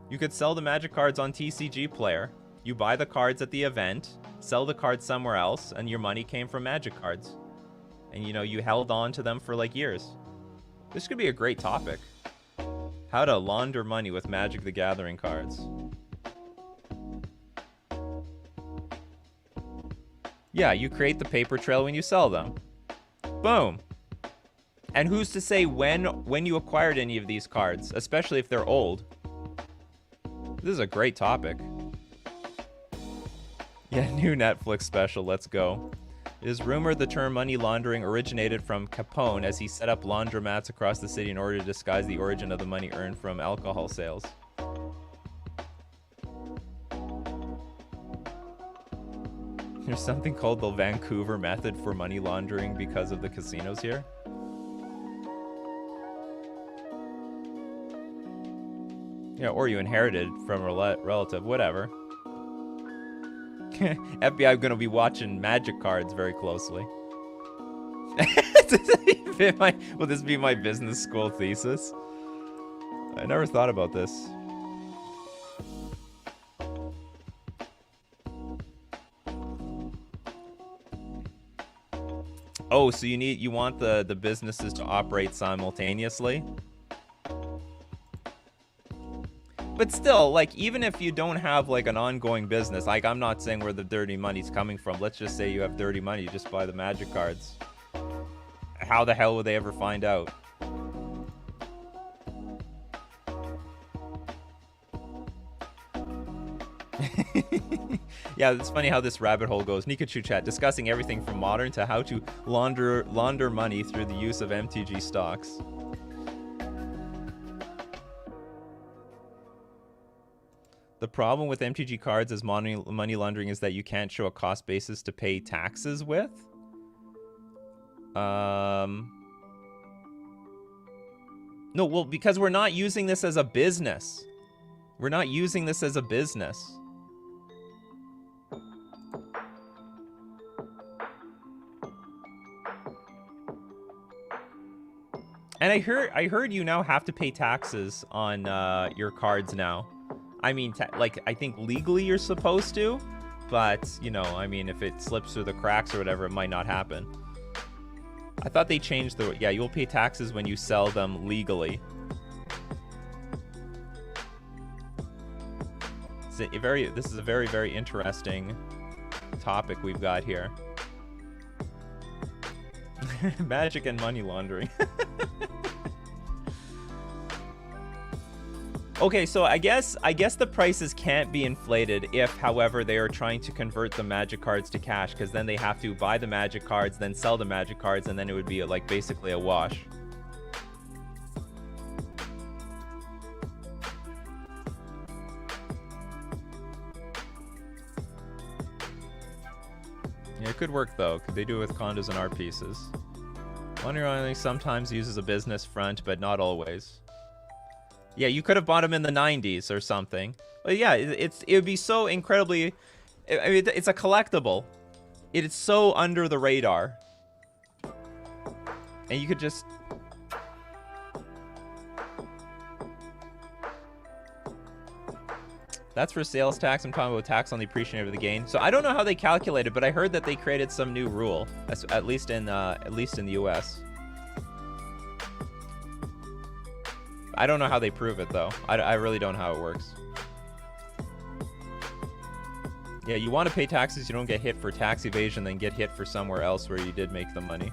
You could sell the Magic cards on TCG Player. You buy the cards at the event, sell the cards somewhere else, and your money came from Magic cards. And, you know, you held on to them for, like, years. This could be a great topic. How to launder money with Magic the Gathering cards. Yeah, you create the paper trail when you sell them. Boom. And who's to say when you acquired any of these cards, especially if they're old? This is a great topic. Yeah, new Netflix special, let's go. It is rumored the term money laundering originated from Capone as he set up laundromats across the city in order to disguise the origin of the money earned from alcohol sales. There's something called the Vancouver method for money laundering because of the casinos here. Yeah, or you inherited from a relative, whatever. FBI gonna be watching magic cards very closely. Will this be my business school thesis? I never thought about this. Oh, so you want the businesses to operate simultaneously? But still, like, even if you don't have, like, an ongoing business, like, I'm not saying where the dirty money's coming from. Let's just say you have dirty money, you just buy the magic cards. How the hell would they ever find out? Yeah, it's funny how this rabbit hole goes. Nikachu chat, discussing everything from modern to how to launder money through the use of MTG stocks. The problem with MTG cards as money laundering is that you can't show a cost basis to pay taxes with. No, well, because we're not using this as a business. We're not using this as a business. And I heard you now have to pay taxes on your cards now. I mean, like, I think legally you're supposed to, but, you know, I mean, if it slips through the cracks or whatever, it might not happen. I thought they changed the... Yeah, you'll pay taxes when you sell them legally. This is a very, very interesting topic we've got here. Magic and money laundering. Okay, so I guess the prices can't be inflated if, however, they are trying to convert the magic cards to cash, because then they have to buy the magic cards, then sell the magic cards, and then it would be like basically a wash. Yeah, it could work though. Could they do it with condos and art pieces? Money laundering sometimes uses a business front, but not always. Yeah, you could have bought them in the 90s or something. But yeah, it would be so incredibly... I mean, it's a collectible. It's so under the radar. And you could just... That's for sales tax. I'm talking about tax on the appreciation of the gain. So I don't know how they calculate it, but I heard that they created some new rule, at least in the US. I don't know how they prove it, though. I really don't know how it works. Yeah, you want to pay taxes, you don't get hit for tax evasion, then get hit for somewhere else where you did make the money.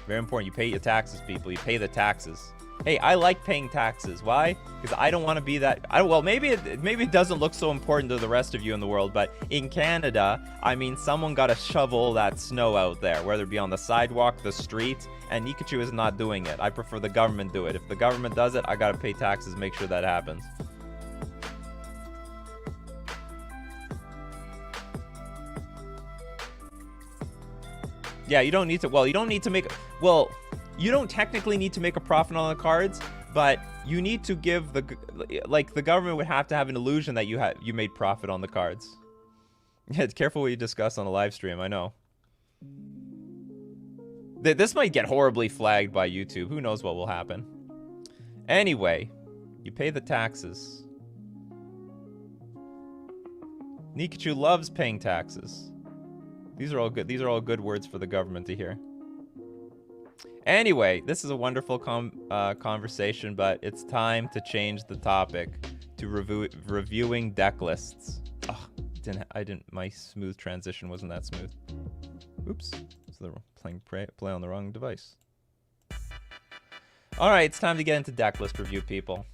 Very important. You pay your taxes, people. You pay the taxes. Hey, I like paying taxes. Why? Because I don't want to be that... well, maybe it doesn't look so important to the rest of you in the world, but in Canada, I mean, someone got to shovel that snow out there, whether it be on the sidewalk, the street, and Nikachu is not doing it. I prefer the government do it. If the government does it, I got to pay taxes, make sure that happens. Yeah, you don't need to... Well, you don't need to make... Well... You don't technically need to make a profit on the cards, but you need to give the... Like, the government would have to have an illusion that you made profit on the cards. Yeah, careful what you discuss on the live stream, I know. This might get horribly flagged by YouTube. Who knows what will happen. Anyway, you pay the taxes. Nikachu loves paying taxes. These are all good. These are all good words for the government to hear. Anyway, this is a wonderful conversation, but it's time to change the topic to reviewing deck lists. Oh, my smooth transition wasn't that smooth. Oops. So they're playing play on the wrong device. All right, it's time to get into deck list review, people.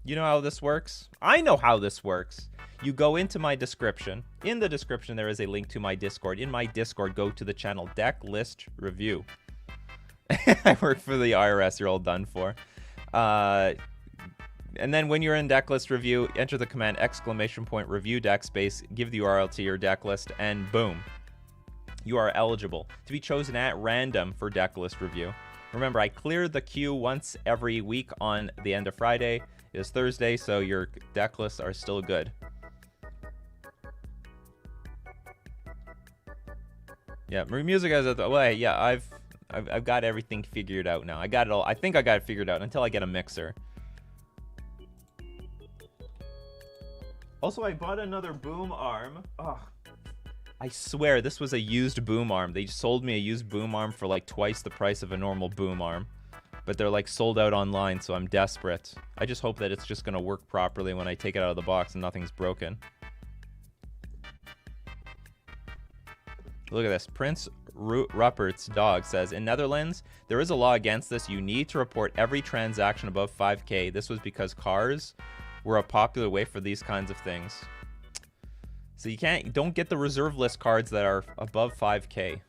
You know how this works? I know how this works. You go into my description. In the description, there is a link to my Discord. In my Discord, go to the channel Decklist Review. I work for the IRS. You're all done for. And then when you're in Decklist review, enter the command !review deck space, give the URL to your Decklist, and boom. You are eligible to be chosen at random for Decklist review. Remember, I clear the queue once every week on the end of Friday. It is Thursday, so your Decklists are still good. Yeah, music as a way. Yeah, I've got everything figured out now. I got it all. I think I got it figured out until I get a mixer. Also, I bought another boom arm. Ugh. I swear this was a used boom arm. They sold me a used boom arm for like twice the price of a normal boom arm. But they're like sold out online, so I'm desperate. I just hope that it's just gonna work properly when I take it out of the box and nothing's broken. Look at this. Prince Rupert's dog says, in Netherlands, there is a law against this. You need to report every transaction above 5K. This was because cars were a popular way for these kinds of things. So you don't get the reserve list cards that are above 5K.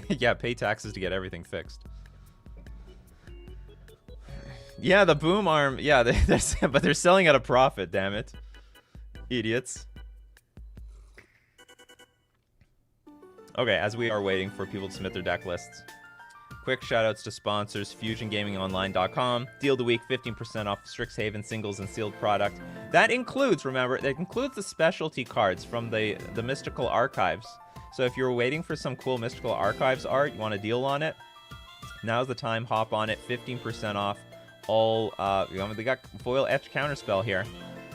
Yeah, pay taxes to get everything fixed. Yeah, the boom arm. Yeah, but they're selling at a profit, damn it. Idiots. Okay, as we are waiting for people to submit their deck lists, quick shoutouts to sponsors: FusionGamingOnline.com. Deal of the week, 15% off Strixhaven singles and sealed product. That includes, remember, that includes the specialty cards from the Mystical Archives. So if you're waiting for some cool Mystical Archives art, you want a deal on it, now's the time. Hop on it, 15% off. All, they got foil etch counterspell here.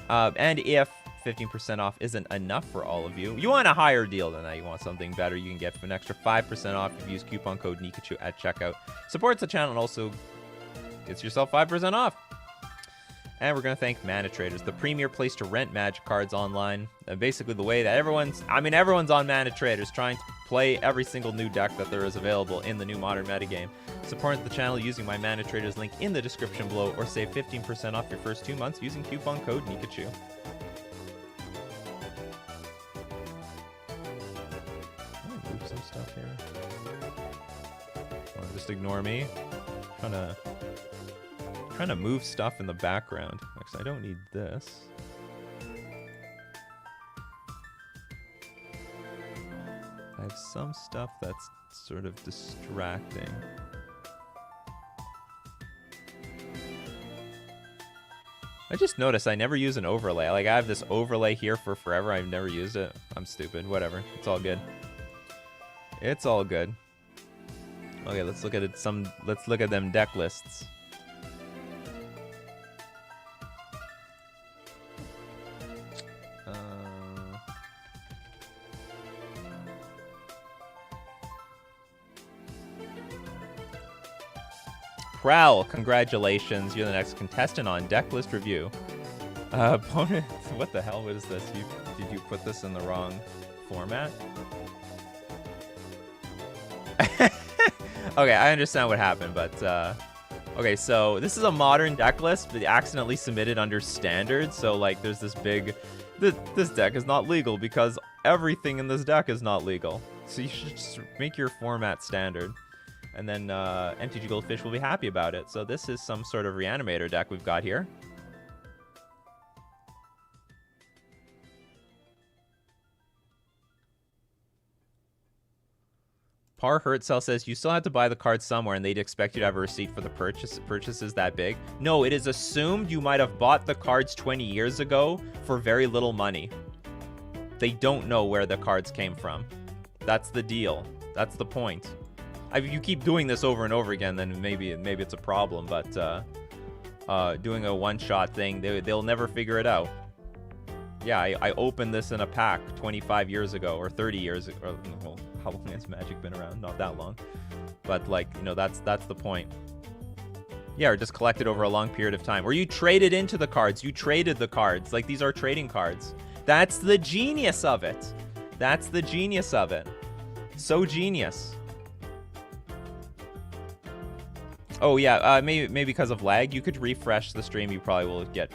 And if 15% off isn't enough for all of you, you want a higher deal than that, you want something better, you can get an extra 5% off if you use coupon code Nikachu at checkout. Supports the channel and also gets yourself 5% off. And we're going to thank Mana Traders, the premier place to rent Magic cards online. Basically the way that everyone's on Mana Traders trying to play every single new deck that there is available in the new modern metagame. Support the channel using my Mana Traders link in the description below, or save 15% off your first 2 months using coupon code Nikachu. Move some stuff here. Just ignore me. Trying to move stuff in the background. Actually, I don't need this. I have some stuff that's sort of distracting. I just noticed I never use an overlay. Like, I have this overlay here for forever. I've never used it. I'm stupid. Whatever. It's all good. It's all good. Okay, let's look at it. Let's look at them deck lists. Prowl, congratulations. You're the next contestant on Decklist Review. Opponent, what the hell is this? Did you put this in the wrong format? Okay, I understand what happened, but okay, so this is a modern deck list, but accidentally submitted under standard. So like, there's this big, this deck is not legal because everything in this deck is not legal. So you should just make your format standard. And then MTG Goldfish will be happy about it. So this is some sort of reanimator deck we've got here. Par Hertzell says, you still have to buy the card somewhere and they'd expect you to have a receipt for the purchases that big. No, it is assumed you might have bought the cards 20 years ago for very little money. They don't know where the cards came from. That's the deal. That's the point. If you keep doing this over and over again, then maybe it's a problem. But doing a one-shot thing, they'll never figure it out. Yeah, I opened this in a pack 25 years ago or 30 years ago. Well, how long has Magic been around? Not that long. But like, you know, that's the point. Yeah, or just collect it over a long period of time. Or you traded into the cards. You traded the cards. Like, these are trading cards. That's the genius of it. That's the genius of it. So genius. Oh yeah, maybe because of lag, you could refresh the stream. You probably will get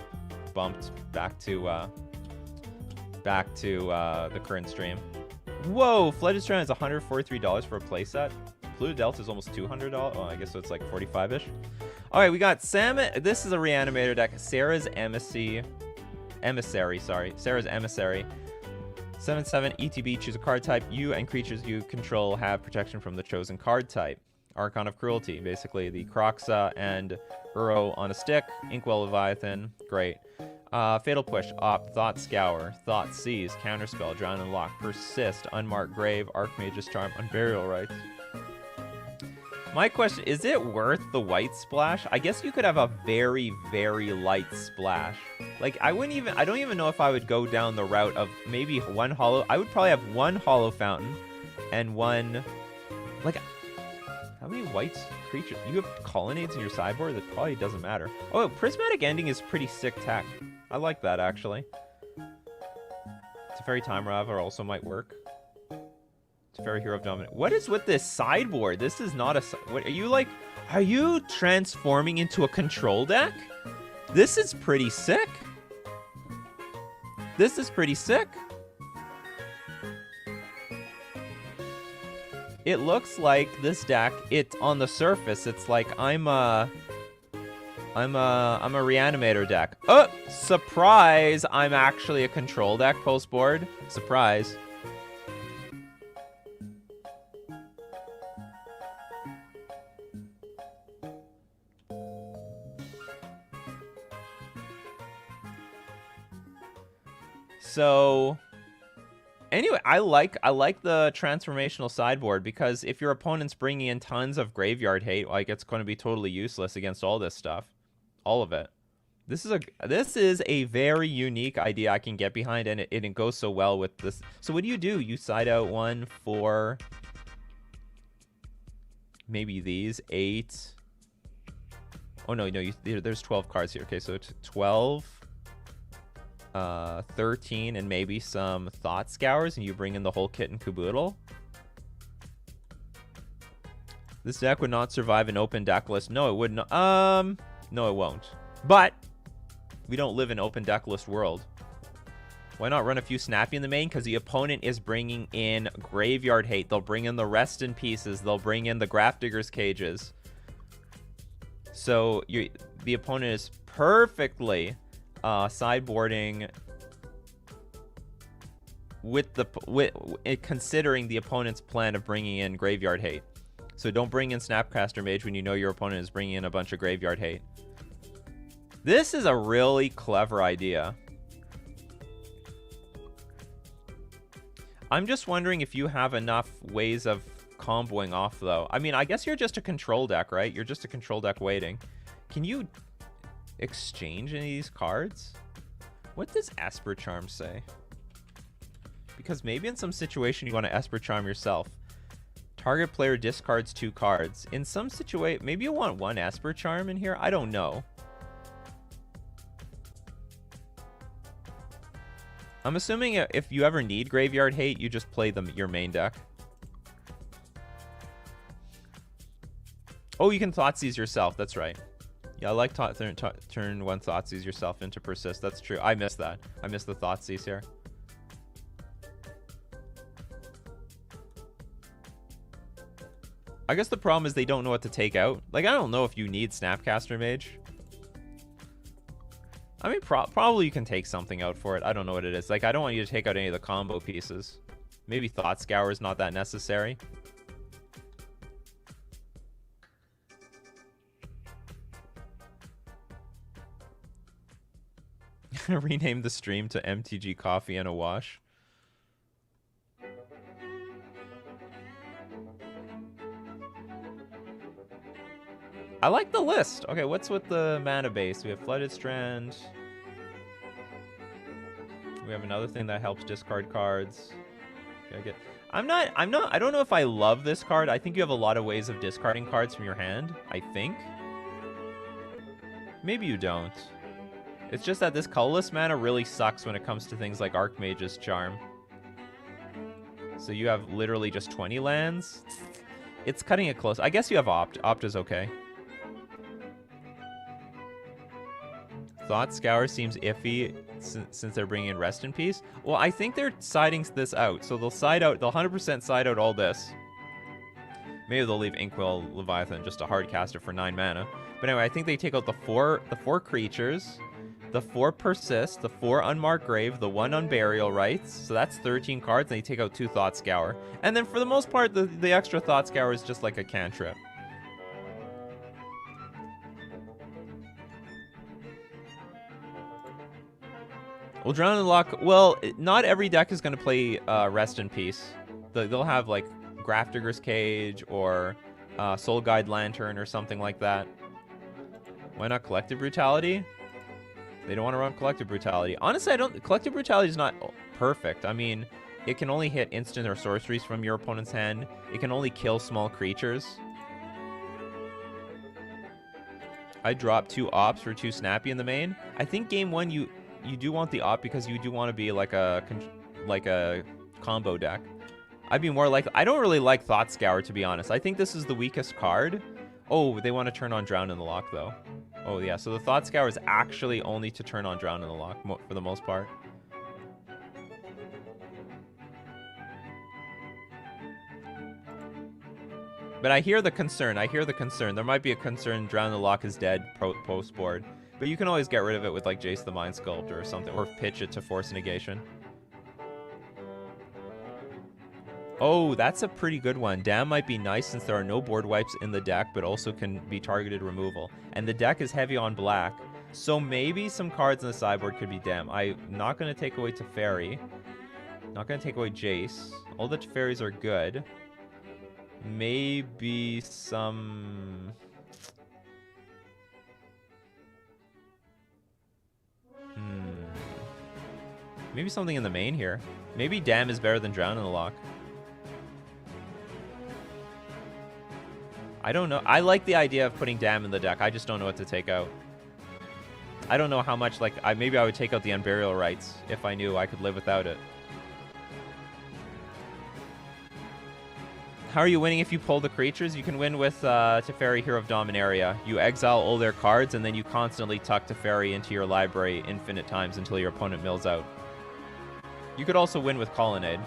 bumped back to back to the current stream. Whoa, Flooded Strand is $143 for a playset. Polluted Delta is almost $200. Oh, I guess so it's like 45-ish. All right, we got Salmon. This is a Reanimator deck. Sarah's Emissary, sorry. Sarah's Emissary. 7/7 ETB, choose a card type. You and creatures you control have protection from the chosen card type. Archon of Cruelty, basically the Croxa and Uro on a stick. Inkwell Leviathan, great. Fatal Push, Opt, Thought Scour, Thought Seize, Counterspell, Drown and Lock, Persist, Unmarked Grave, Archmage's Charm, Unburial Rites. My question, is it worth the white splash? I guess you could have a very, very light splash. Like, I don't even know if I would go down the route of maybe one hollow. I would probably have one hollow fountain and one, like, how many white creatures? You have colonnades in your sideboard? That probably doesn't matter. Oh, Prismatic Ending is pretty sick tech. I like that, actually. Teferi Time Raveler also might work. Teferi Hero of Dominant. What is with this sideboard? This is not a... What are you, like... Are you transforming into a control deck? This is pretty sick. This is pretty sick. It looks like this deck, on the surface, it's like I'm a Reanimator deck. Oh, surprise! I'm actually a control deck post board. Surprise. So, anyway, I like the transformational sideboard because if your opponent's bringing in tons of graveyard hate, like, it's going to be totally useless against all this stuff, all of it. This is a very unique idea I can get behind, and it goes so well with this. So what do? You side out one for maybe these 8. Oh no, there's 12 cards here. Okay, so it's 12. 13 and maybe some Thought Scours, and you bring in the whole kit and caboodle. This deck would not survive an open deck list. No, it would not. No, it won't. But we don't live in open deck list world. Why not run a few Snappy in the main? Because the opponent is bringing in graveyard hate. They'll bring in the Rest in Pieces. They'll bring in the Grafdigger's Cages. So the opponent is perfectly sideboarding considering the opponent's plan of bringing in graveyard hate. So don't bring in Snapcaster Mage when you know your opponent is bringing in a bunch of graveyard hate. This is a really clever idea. I'm just wondering if you have enough ways of comboing off, though. I mean, I guess you're just a control deck, right? You're just a control deck waiting. Can you exchange any of these cards? What does Esper Charm say? Because maybe in some situation you want to Esper Charm yourself. Target player discards 2 cards. In some situation, maybe you want 1 Esper Charm in here? I don't know. I'm assuming if you ever need graveyard hate, you just play your main deck. Oh, you can Thoughtseize yourself. That's right. Yeah, I like turn 1 Thoughtseize yourself into Persist. That's true. I missed that. I missed the Thoughtseize here. I guess the problem is they don't know what to take out. Like, I don't know if you need Snapcaster Mage. I mean, probably you can take something out for it. I don't know what it is. Like, I don't want you to take out any of the combo pieces. Maybe Thought Scour is not that necessary. Rename the stream to MTG Coffee and a Wash. I like the list. Okay, what's with the mana base? We have Flooded Strand. We have another thing that helps discard cards. I don't know if I love this card. I think you have a lot of ways of discarding cards from your hand, I think. Maybe you don't. It's just that this colorless mana really sucks when it comes to things like Archmage's Charm. So you have literally just 20 lands. It's cutting it close. I guess you have Opt. Opt is okay. Thought Scour seems iffy since they're bringing in Rest in Peace. Well, I think they're siding this out. So they'll side out, they'll 100% side out all this. Maybe they'll leave Inkwell Leviathan, just a hard caster for 9 mana. But anyway, I think they take out the four creatures, the 4 Persist, the 4 Unmarked Grave, the 1 Unburial Rites. So that's 13 cards, and they take out 2 Thought Scour. And then for the most part, the extra Thought Scour is just like a cantrip. Well, Drown in the Loch, well, not every deck is going to play Rest in Peace. They'll have, like, Grafdigger's Cage or Soul Guide Lantern or something like that. Why not Collective Brutality? They don't want to run Collective Brutality. Honestly, Collective Brutality is not perfect. I mean, it can only hit instant or sorceries from your opponent's hand. It can only kill small creatures. I dropped 2 Ops for 2 Snappy in the main. I think game 1 you do want the Op because you do want to be like a combo deck. I'd be more like, I don't really like Thought Scour, to be honest. I think this is the weakest card. Oh, they want to turn on Drown in the Loch, though. Oh, yeah, so the Thought Scour is actually only to turn on Drown in the Loch, for the most part. But I hear the concern. There might be a concern Drown in the Loch is dead post-board. But you can always get rid of it with, like, Jace the Mind Sculptor or something, or pitch it to force negation. Oh, that's a pretty good one. Dam might be nice since there are no board wipes in the deck, but also can be targeted removal. And the deck is heavy on black, so maybe some cards in the sideboard could be Dam. I'm not going to take away Teferi. Not going to take away Jace. All the Teferis are good. Maybe some... Maybe something in the main here. Maybe Dam is better than Drown in the Loch. I don't know. I like the idea of putting Dam in the deck. I just don't know what to take out. I don't know how much, like, maybe I would take out the Unburial Rites if I knew I could live without it. How are you winning if you pull the creatures? You can win with Teferi, Hero of Dominaria. You exile all their cards, and then you constantly tuck Teferi into your library infinite times until your opponent mills out. You could also win with Colonnade.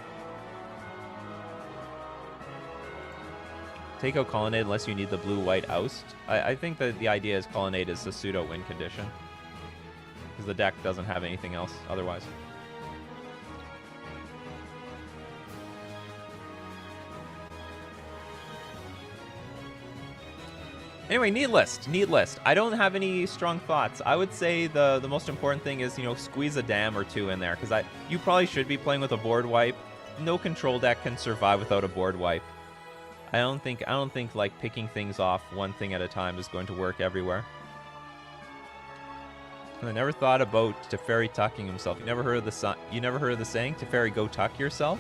Take out Colonnade unless you need the blue-white oust. I think that the idea is Colonnade is a pseudo-win condition. Because the deck doesn't have anything else otherwise. Anyway, neat list. I don't have any strong thoughts. I would say the most important thing is, you know, squeeze a Dam or 2 in there, because you probably should be playing with a board wipe. No control deck can survive without a board wipe. I don't think like picking things off one thing at a time is going to work everywhere. I never thought about Teferi tucking himself. You never heard of the saying, Teferi, go tuck yourself?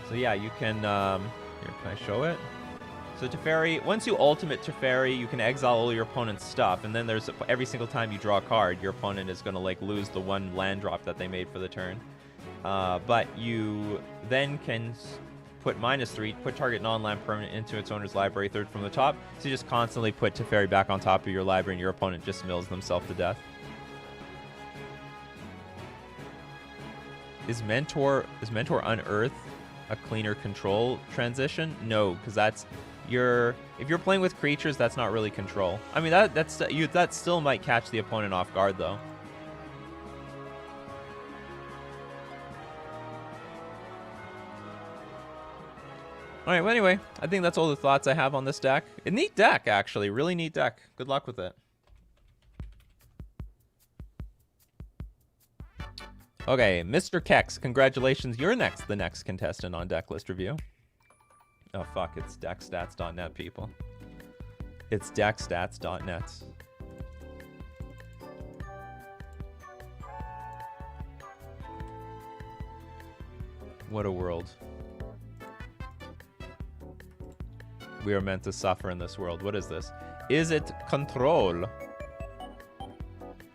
So yeah, you can here, can I show it? So Teferi, once you ultimate Teferi, you can exile all your opponent's stuff, and then there's every single time you draw a card, your opponent is going to like lose the 1 land drop that they made for the turn. But you then can put -3, put target non-land permanent into its owner's library 3rd from the top. So you just constantly put Teferi back on top of your library, and your opponent just mills themselves to death. Is Mentor Unearth a cleaner control transition? No, because that's if you're playing with creatures, that's not really control. I mean, that still might catch the opponent off guard, though. All right, well, anyway, I think that's all the thoughts I have on this deck. A neat deck, actually. Really neat deck. Good luck with it. Okay, Mr. Kex, congratulations. You're the next contestant on Decklist Review. Oh, fuck, it's deckstats.net, people. It's deckstats.net. What a world. We are meant to suffer in this world. What is this? Is it control?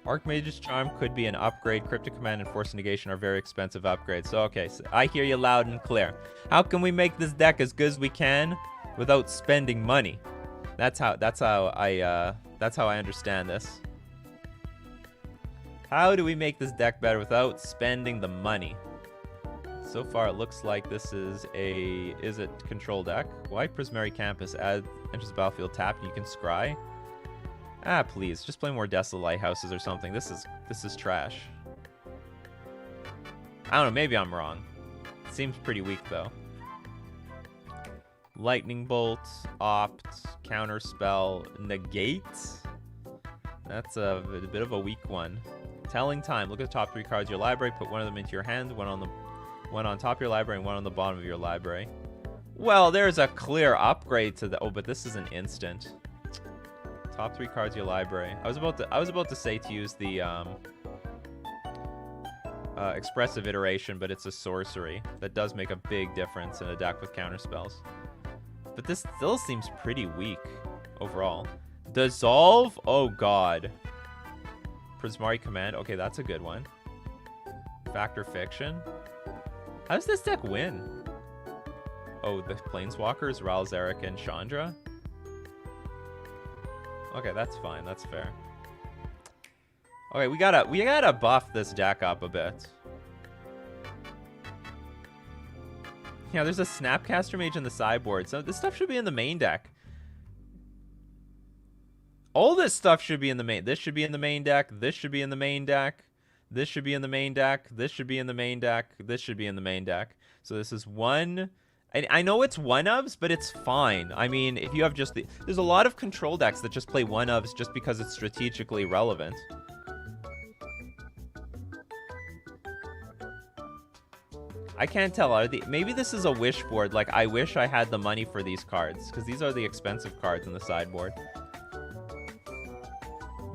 Archmage's Charm could be an upgrade. Cryptic Command and Force Negation are very expensive upgrades. So, okay, so I hear you loud and clear. How can we make this deck as good as we can without spending money? That's how I understand this. How do we make this deck better without spending the money? So far, it looks like this is a... Is it control deck? Why Prismari Campus? Enters the battlefield tapped and you can scry? Ah, please. Just play more Desolate Lighthouses or something. This is trash. I don't know. Maybe I'm wrong. It seems pretty weak, though. Lightning Bolt, Opt, Counterspell, Negate. That's a bit of a weak one. Telling Time. Look at the top 3 cards of your library. Put one of them into your hand. One on top of your library and one on the bottom of your library. Well, there's a clear upgrade to the... Oh, but this is an instant. Top 3 cards of your library. I was about to say to use the expressive iteration, but it's a sorcery. That does make a big difference in a deck with counterspells. But this still seems pretty weak overall. Dissolve? Oh, God. Prismari Command. Okay, that's a good one. Factor Fiction. How does this deck win? Oh, the Planeswalkers, Ral, Zarek, and Chandra? Okay, that's fine. That's fair. Okay, we gotta buff this deck up a bit. Yeah, there's a Snapcaster Mage in the sideboard, so this stuff should be in the main deck. All this stuff should be in the main. This should be in the main deck. This should be in the main deck. This should be in the main deck. This should be in the main deck. This should be in the main deck. So this is one. I know it's one-ofs, but it's fine. I mean, if you have just the... There's a lot of control decks that just play one-ofs just because it's strategically relevant. I can't tell. Maybe this is a wish board. Like, I wish I had the money for these cards, because these are the expensive cards in the sideboard.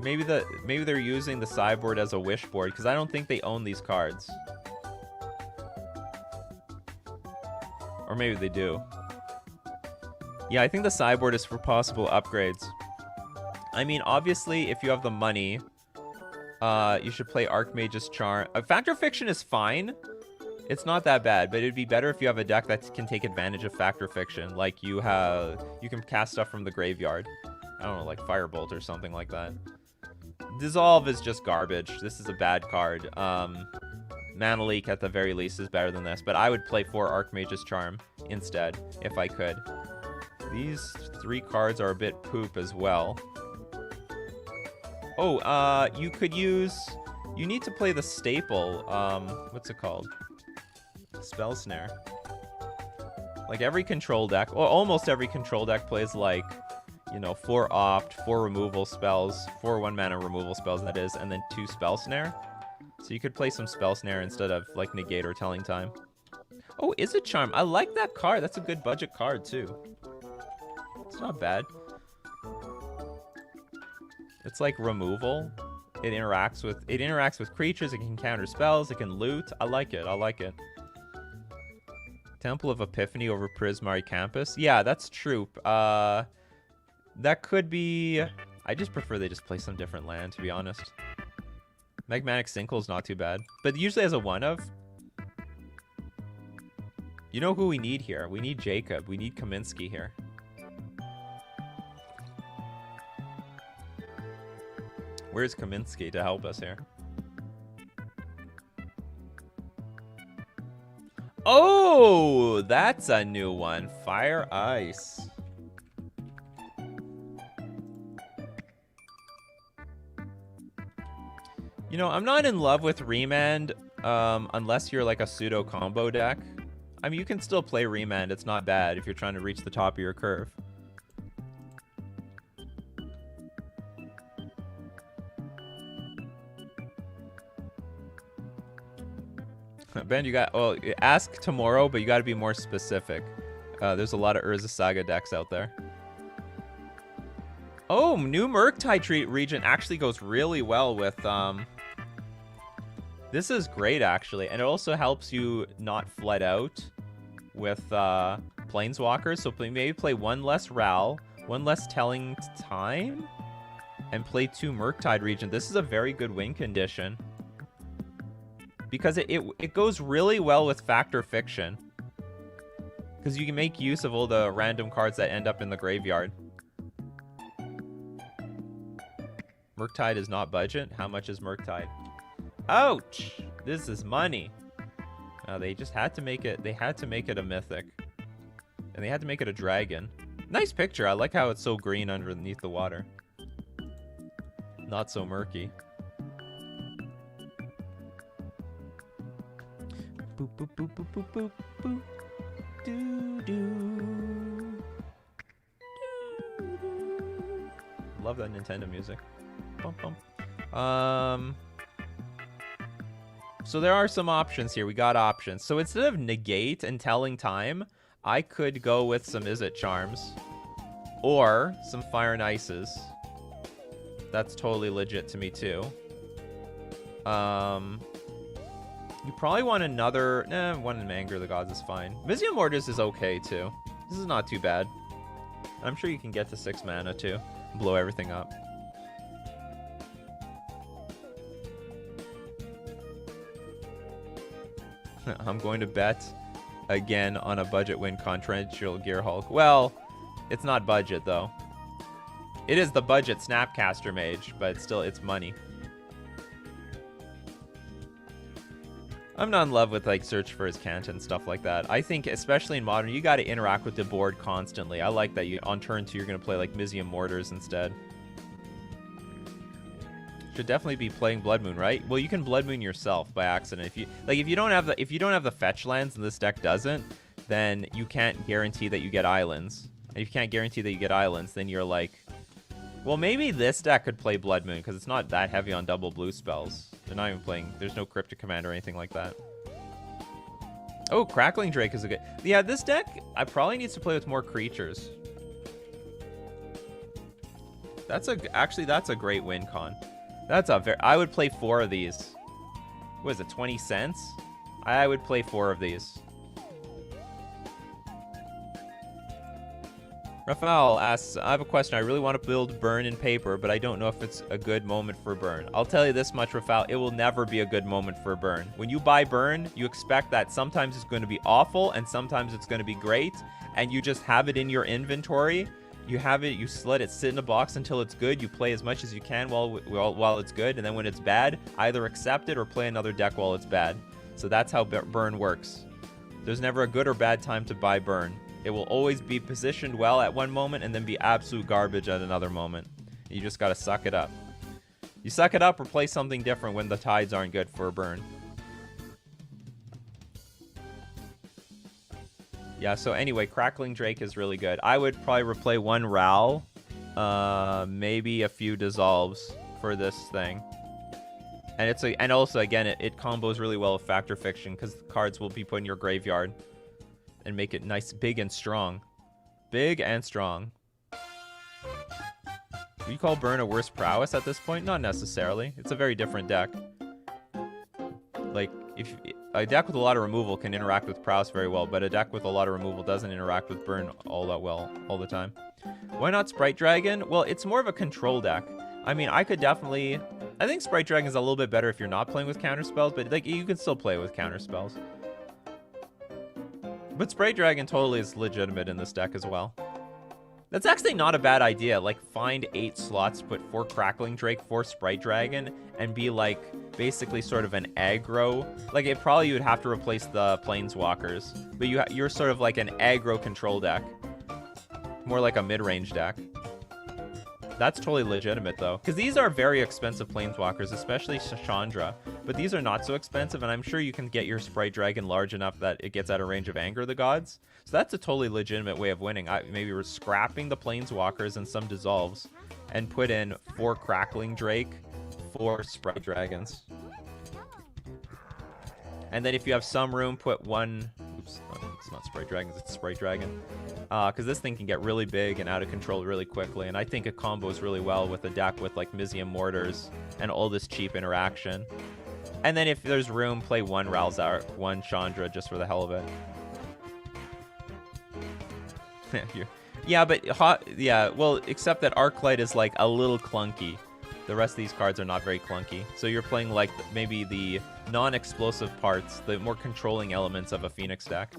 Maybe they're using the sideboard as a wish board, because I don't think they own these cards. Or maybe they do. Yeah, I think the sideboard is for possible upgrades. I mean, obviously, if you have the money, you should play Archmage's Charm. Factor Fiction is fine. It's not that bad, but it'd be better if you have a deck that can take advantage of Factor Fiction. Like you can cast stuff from the graveyard. I don't know, like Firebolt or something like that. Dissolve is just garbage. This is a bad card. Mana Leak at the very least is better than this, but I would play 4 Archmage's Charm instead if I could. These 3 cards are a bit poop as well. Oh, you could use... You need to play the staple, what's it called? Spell Snare. Like every control deck, or almost every control deck plays like, you know, 4 Opt, 4 removal spells, 4 1-mana removal spells, that is, and then 2 Spell Snare. So you could play some Spell Snare instead of, like, Negate or Telling Time. Oh, is it Charm? I like that card. That's a good budget card, too. It's not bad. It's like removal. It interacts with creatures. It can counter spells. It can loot. I like it. I like it. Temple of Epiphany over Prismari Campus. Yeah, that's true. That could be... I just prefer they just play some different land, to be honest. Magmatic Sinkle is not too bad. But usually as a one-of. You know who we need here? We need Jacob. We need Kaminsky here. Where's Kaminsky to help us here? Oh, that's a new one. Fire Ice. You know, I'm not in love with Remand unless you're like a pseudo combo deck. I mean, you can still play Remand. It's not bad if you're trying to reach the top of your curve. Ben, you got... Well, ask tomorrow, but you got to be more specific. There's a lot of Urza Saga decks out there. Oh, new Murktide region actually goes really well with... This is great, actually. And it also helps you not flood out with Planeswalkers. So maybe play 1 less Ral, 1 less Telling Time, and play 2 Murktide region. This is a very good win condition. Because it goes really well with Factor Fiction. Because you can make use of all the random cards that end up in the graveyard. Murktide is not budget. How much is Murktide? Ouch! This is money. They just had to make it. They had to make it a mythic, and they had to make it a dragon. Nice picture. I like how it's so green underneath the water. Not so murky. Boop boop boop boop boop boop boop. Doo doo. Love that Nintendo music. Bum bum. So there are some options here. We got options. So instead of negate and telling time, I could go with some Is It Charms or some Fire and Ices. That's totally legit to me too. You probably want another... one in Anger of the Gods is fine. Mizzium Mortars is okay too. This is not too bad. I'm sure you can get to 6 mana too. Blow everything up. I'm going to bet again on a budget win Contractual Gear Hulk. Well, it's not budget though. It is the budget Snapcaster Mage, but still, it's money. I'm not in love with like Search for His Cant and stuff like that. I think, especially in Modern, you got to interact with the board constantly. I like that. On turn 2, you're going to play like Mizzium Mortars instead. Should definitely be playing Blood Moon, right? Well, you can Blood Moon yourself by accident. If you don't have the fetch lands and this deck doesn't, then you can't guarantee that you get islands. And if you can't guarantee that you get islands, then you're like, well, maybe this deck could play Blood Moon because it's not that heavy on double blue spells. They're not even playing. There's no Cryptic Command or anything like that. Oh, Crackling Drake is a good. Yeah, this deck I probably needs to play with more creatures. Actually that's a great win con. I would play 4 of these. What is it, 20 cents? I would play 4 of these. Raphael asks, I have a question. I really want to build Burn in paper, but I don't know if it's a good moment for Burn. I'll tell you this much, Raphael. It will never be a good moment for Burn. When you buy Burn, you expect that sometimes it's going to be awful and sometimes it's going to be great, and you just have it in your inventory. You have it, you let it sit in a box until it's good. You play as much as you can while it's good, and then when it's bad, either accept it or play another deck while it's bad. So that's how Burn works. There's never a good or bad time to buy Burn. It will always be positioned well at one moment and then be absolute garbage at another moment. You just gotta suck it up. You suck it up or play something different when the tides aren't good for a Burn. Yeah, so anyway, Crackling Drake is really good. I would probably replay 1 Ral, maybe a few Dissolves for this thing. And and also, again, it combos really well with Fact or Fiction because the cards will be put in your graveyard and make it nice, big and strong. Big and strong. Do you call Burn a worse prowess at this point? Not necessarily. It's a very different deck. Like, if a deck with a lot of removal can interact with prowess very well, but a deck with a lot of removal doesn't interact with Burn all that well all the time. Why not Sprite Dragon? Well, it's more of a control deck. I mean, I think Sprite Dragon is a little bit better if you're not playing with counterspells, but like you can still play with counterspells. But Sprite Dragon totally is legitimate in this deck as well. That's actually not a bad idea. Like, find 8 slots, put 4 Crackling Drake, 4 Sprite Dragon, and be like basically sort of an aggro. Like, you would have to replace the Planeswalkers, but you're sort of like an aggro control deck. More like a mid-range deck. That's totally legitimate, though. Because these are very expensive Planeswalkers, especially Chandra. But these are not so expensive, and I'm sure you can get your Sprite Dragon large enough that it gets out of range of Anger of the Gods. So that's a totally legitimate way of winning. Maybe we're scrapping the Planeswalkers and some Dissolves, and put in 4 Crackling Drake, 4 Sprite Dragons. And then if you have some room, put 1... Oops, it's not Sprite Dragons, it's Sprite Dragon. Because this thing can get really big and out of control really quickly, and I think it combos really well with a deck with like Mizzium Mortars and all this cheap interaction. And then if there's room, play 1 Ralzar, 1 Chandra just for the hell of it. Well, except that Arclight is like a little clunky. The rest of these cards are not very clunky. So you're playing like maybe the non-explosive parts, the more controlling elements of a Phoenix deck.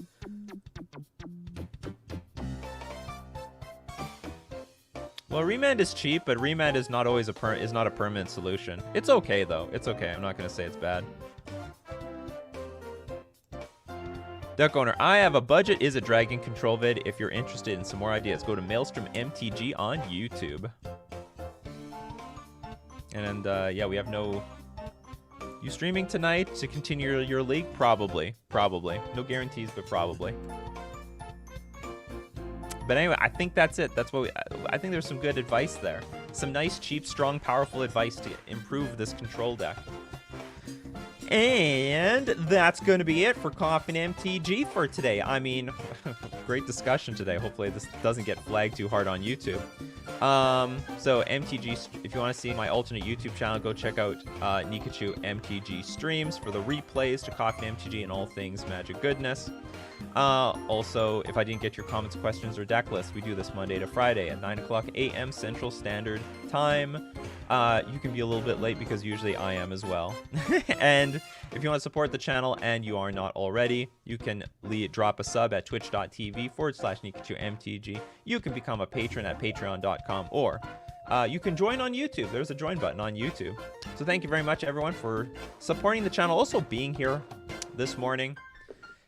Well, remand is cheap, but remand is not always is not a permanent solution. It's okay though. It's okay. I'm not gonna say it's bad. Duck owner, I have a budget is a dragon control vid. If you're interested in some more ideas, go to Maelstrom MTG on YouTube. And yeah, we have no. You streaming tonight to continue your league? Probably. No guarantees, but probably. But anyway, I think that's it. That's what I think there's some good advice there. Some nice, cheap, strong, powerful advice to improve this control deck. And that's going to be it for Coffee and MTG for today. I mean, great discussion today. Hopefully this doesn't get flagged too hard on YouTube. So MTG, if you want to see my alternate YouTube channel, go check out Nikachu MTG streams for the replays to Coffee and MTG and all things magic goodness. Also, if I didn't get your comments, questions, or deck lists, we do this Monday to Friday at 9 o'clock a.m. Central Standard Time. You can be a little bit late because usually I am as well. And if you want to support the channel and you are not already, you can drop a sub at twitch.tv/NikachuMTG. You can become a patron at patreon.com, or you can join on YouTube. There's a join button on YouTube. So thank you very much, everyone, for supporting the channel. Also being here this morning,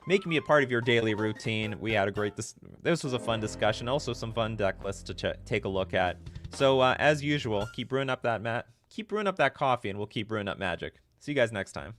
making me a part of your daily routine. We had a great, this was a fun discussion. Also some fun deck lists to take a look at. So as usual, keep brewing up that coffee, and we'll keep brewing up magic. See you guys next time.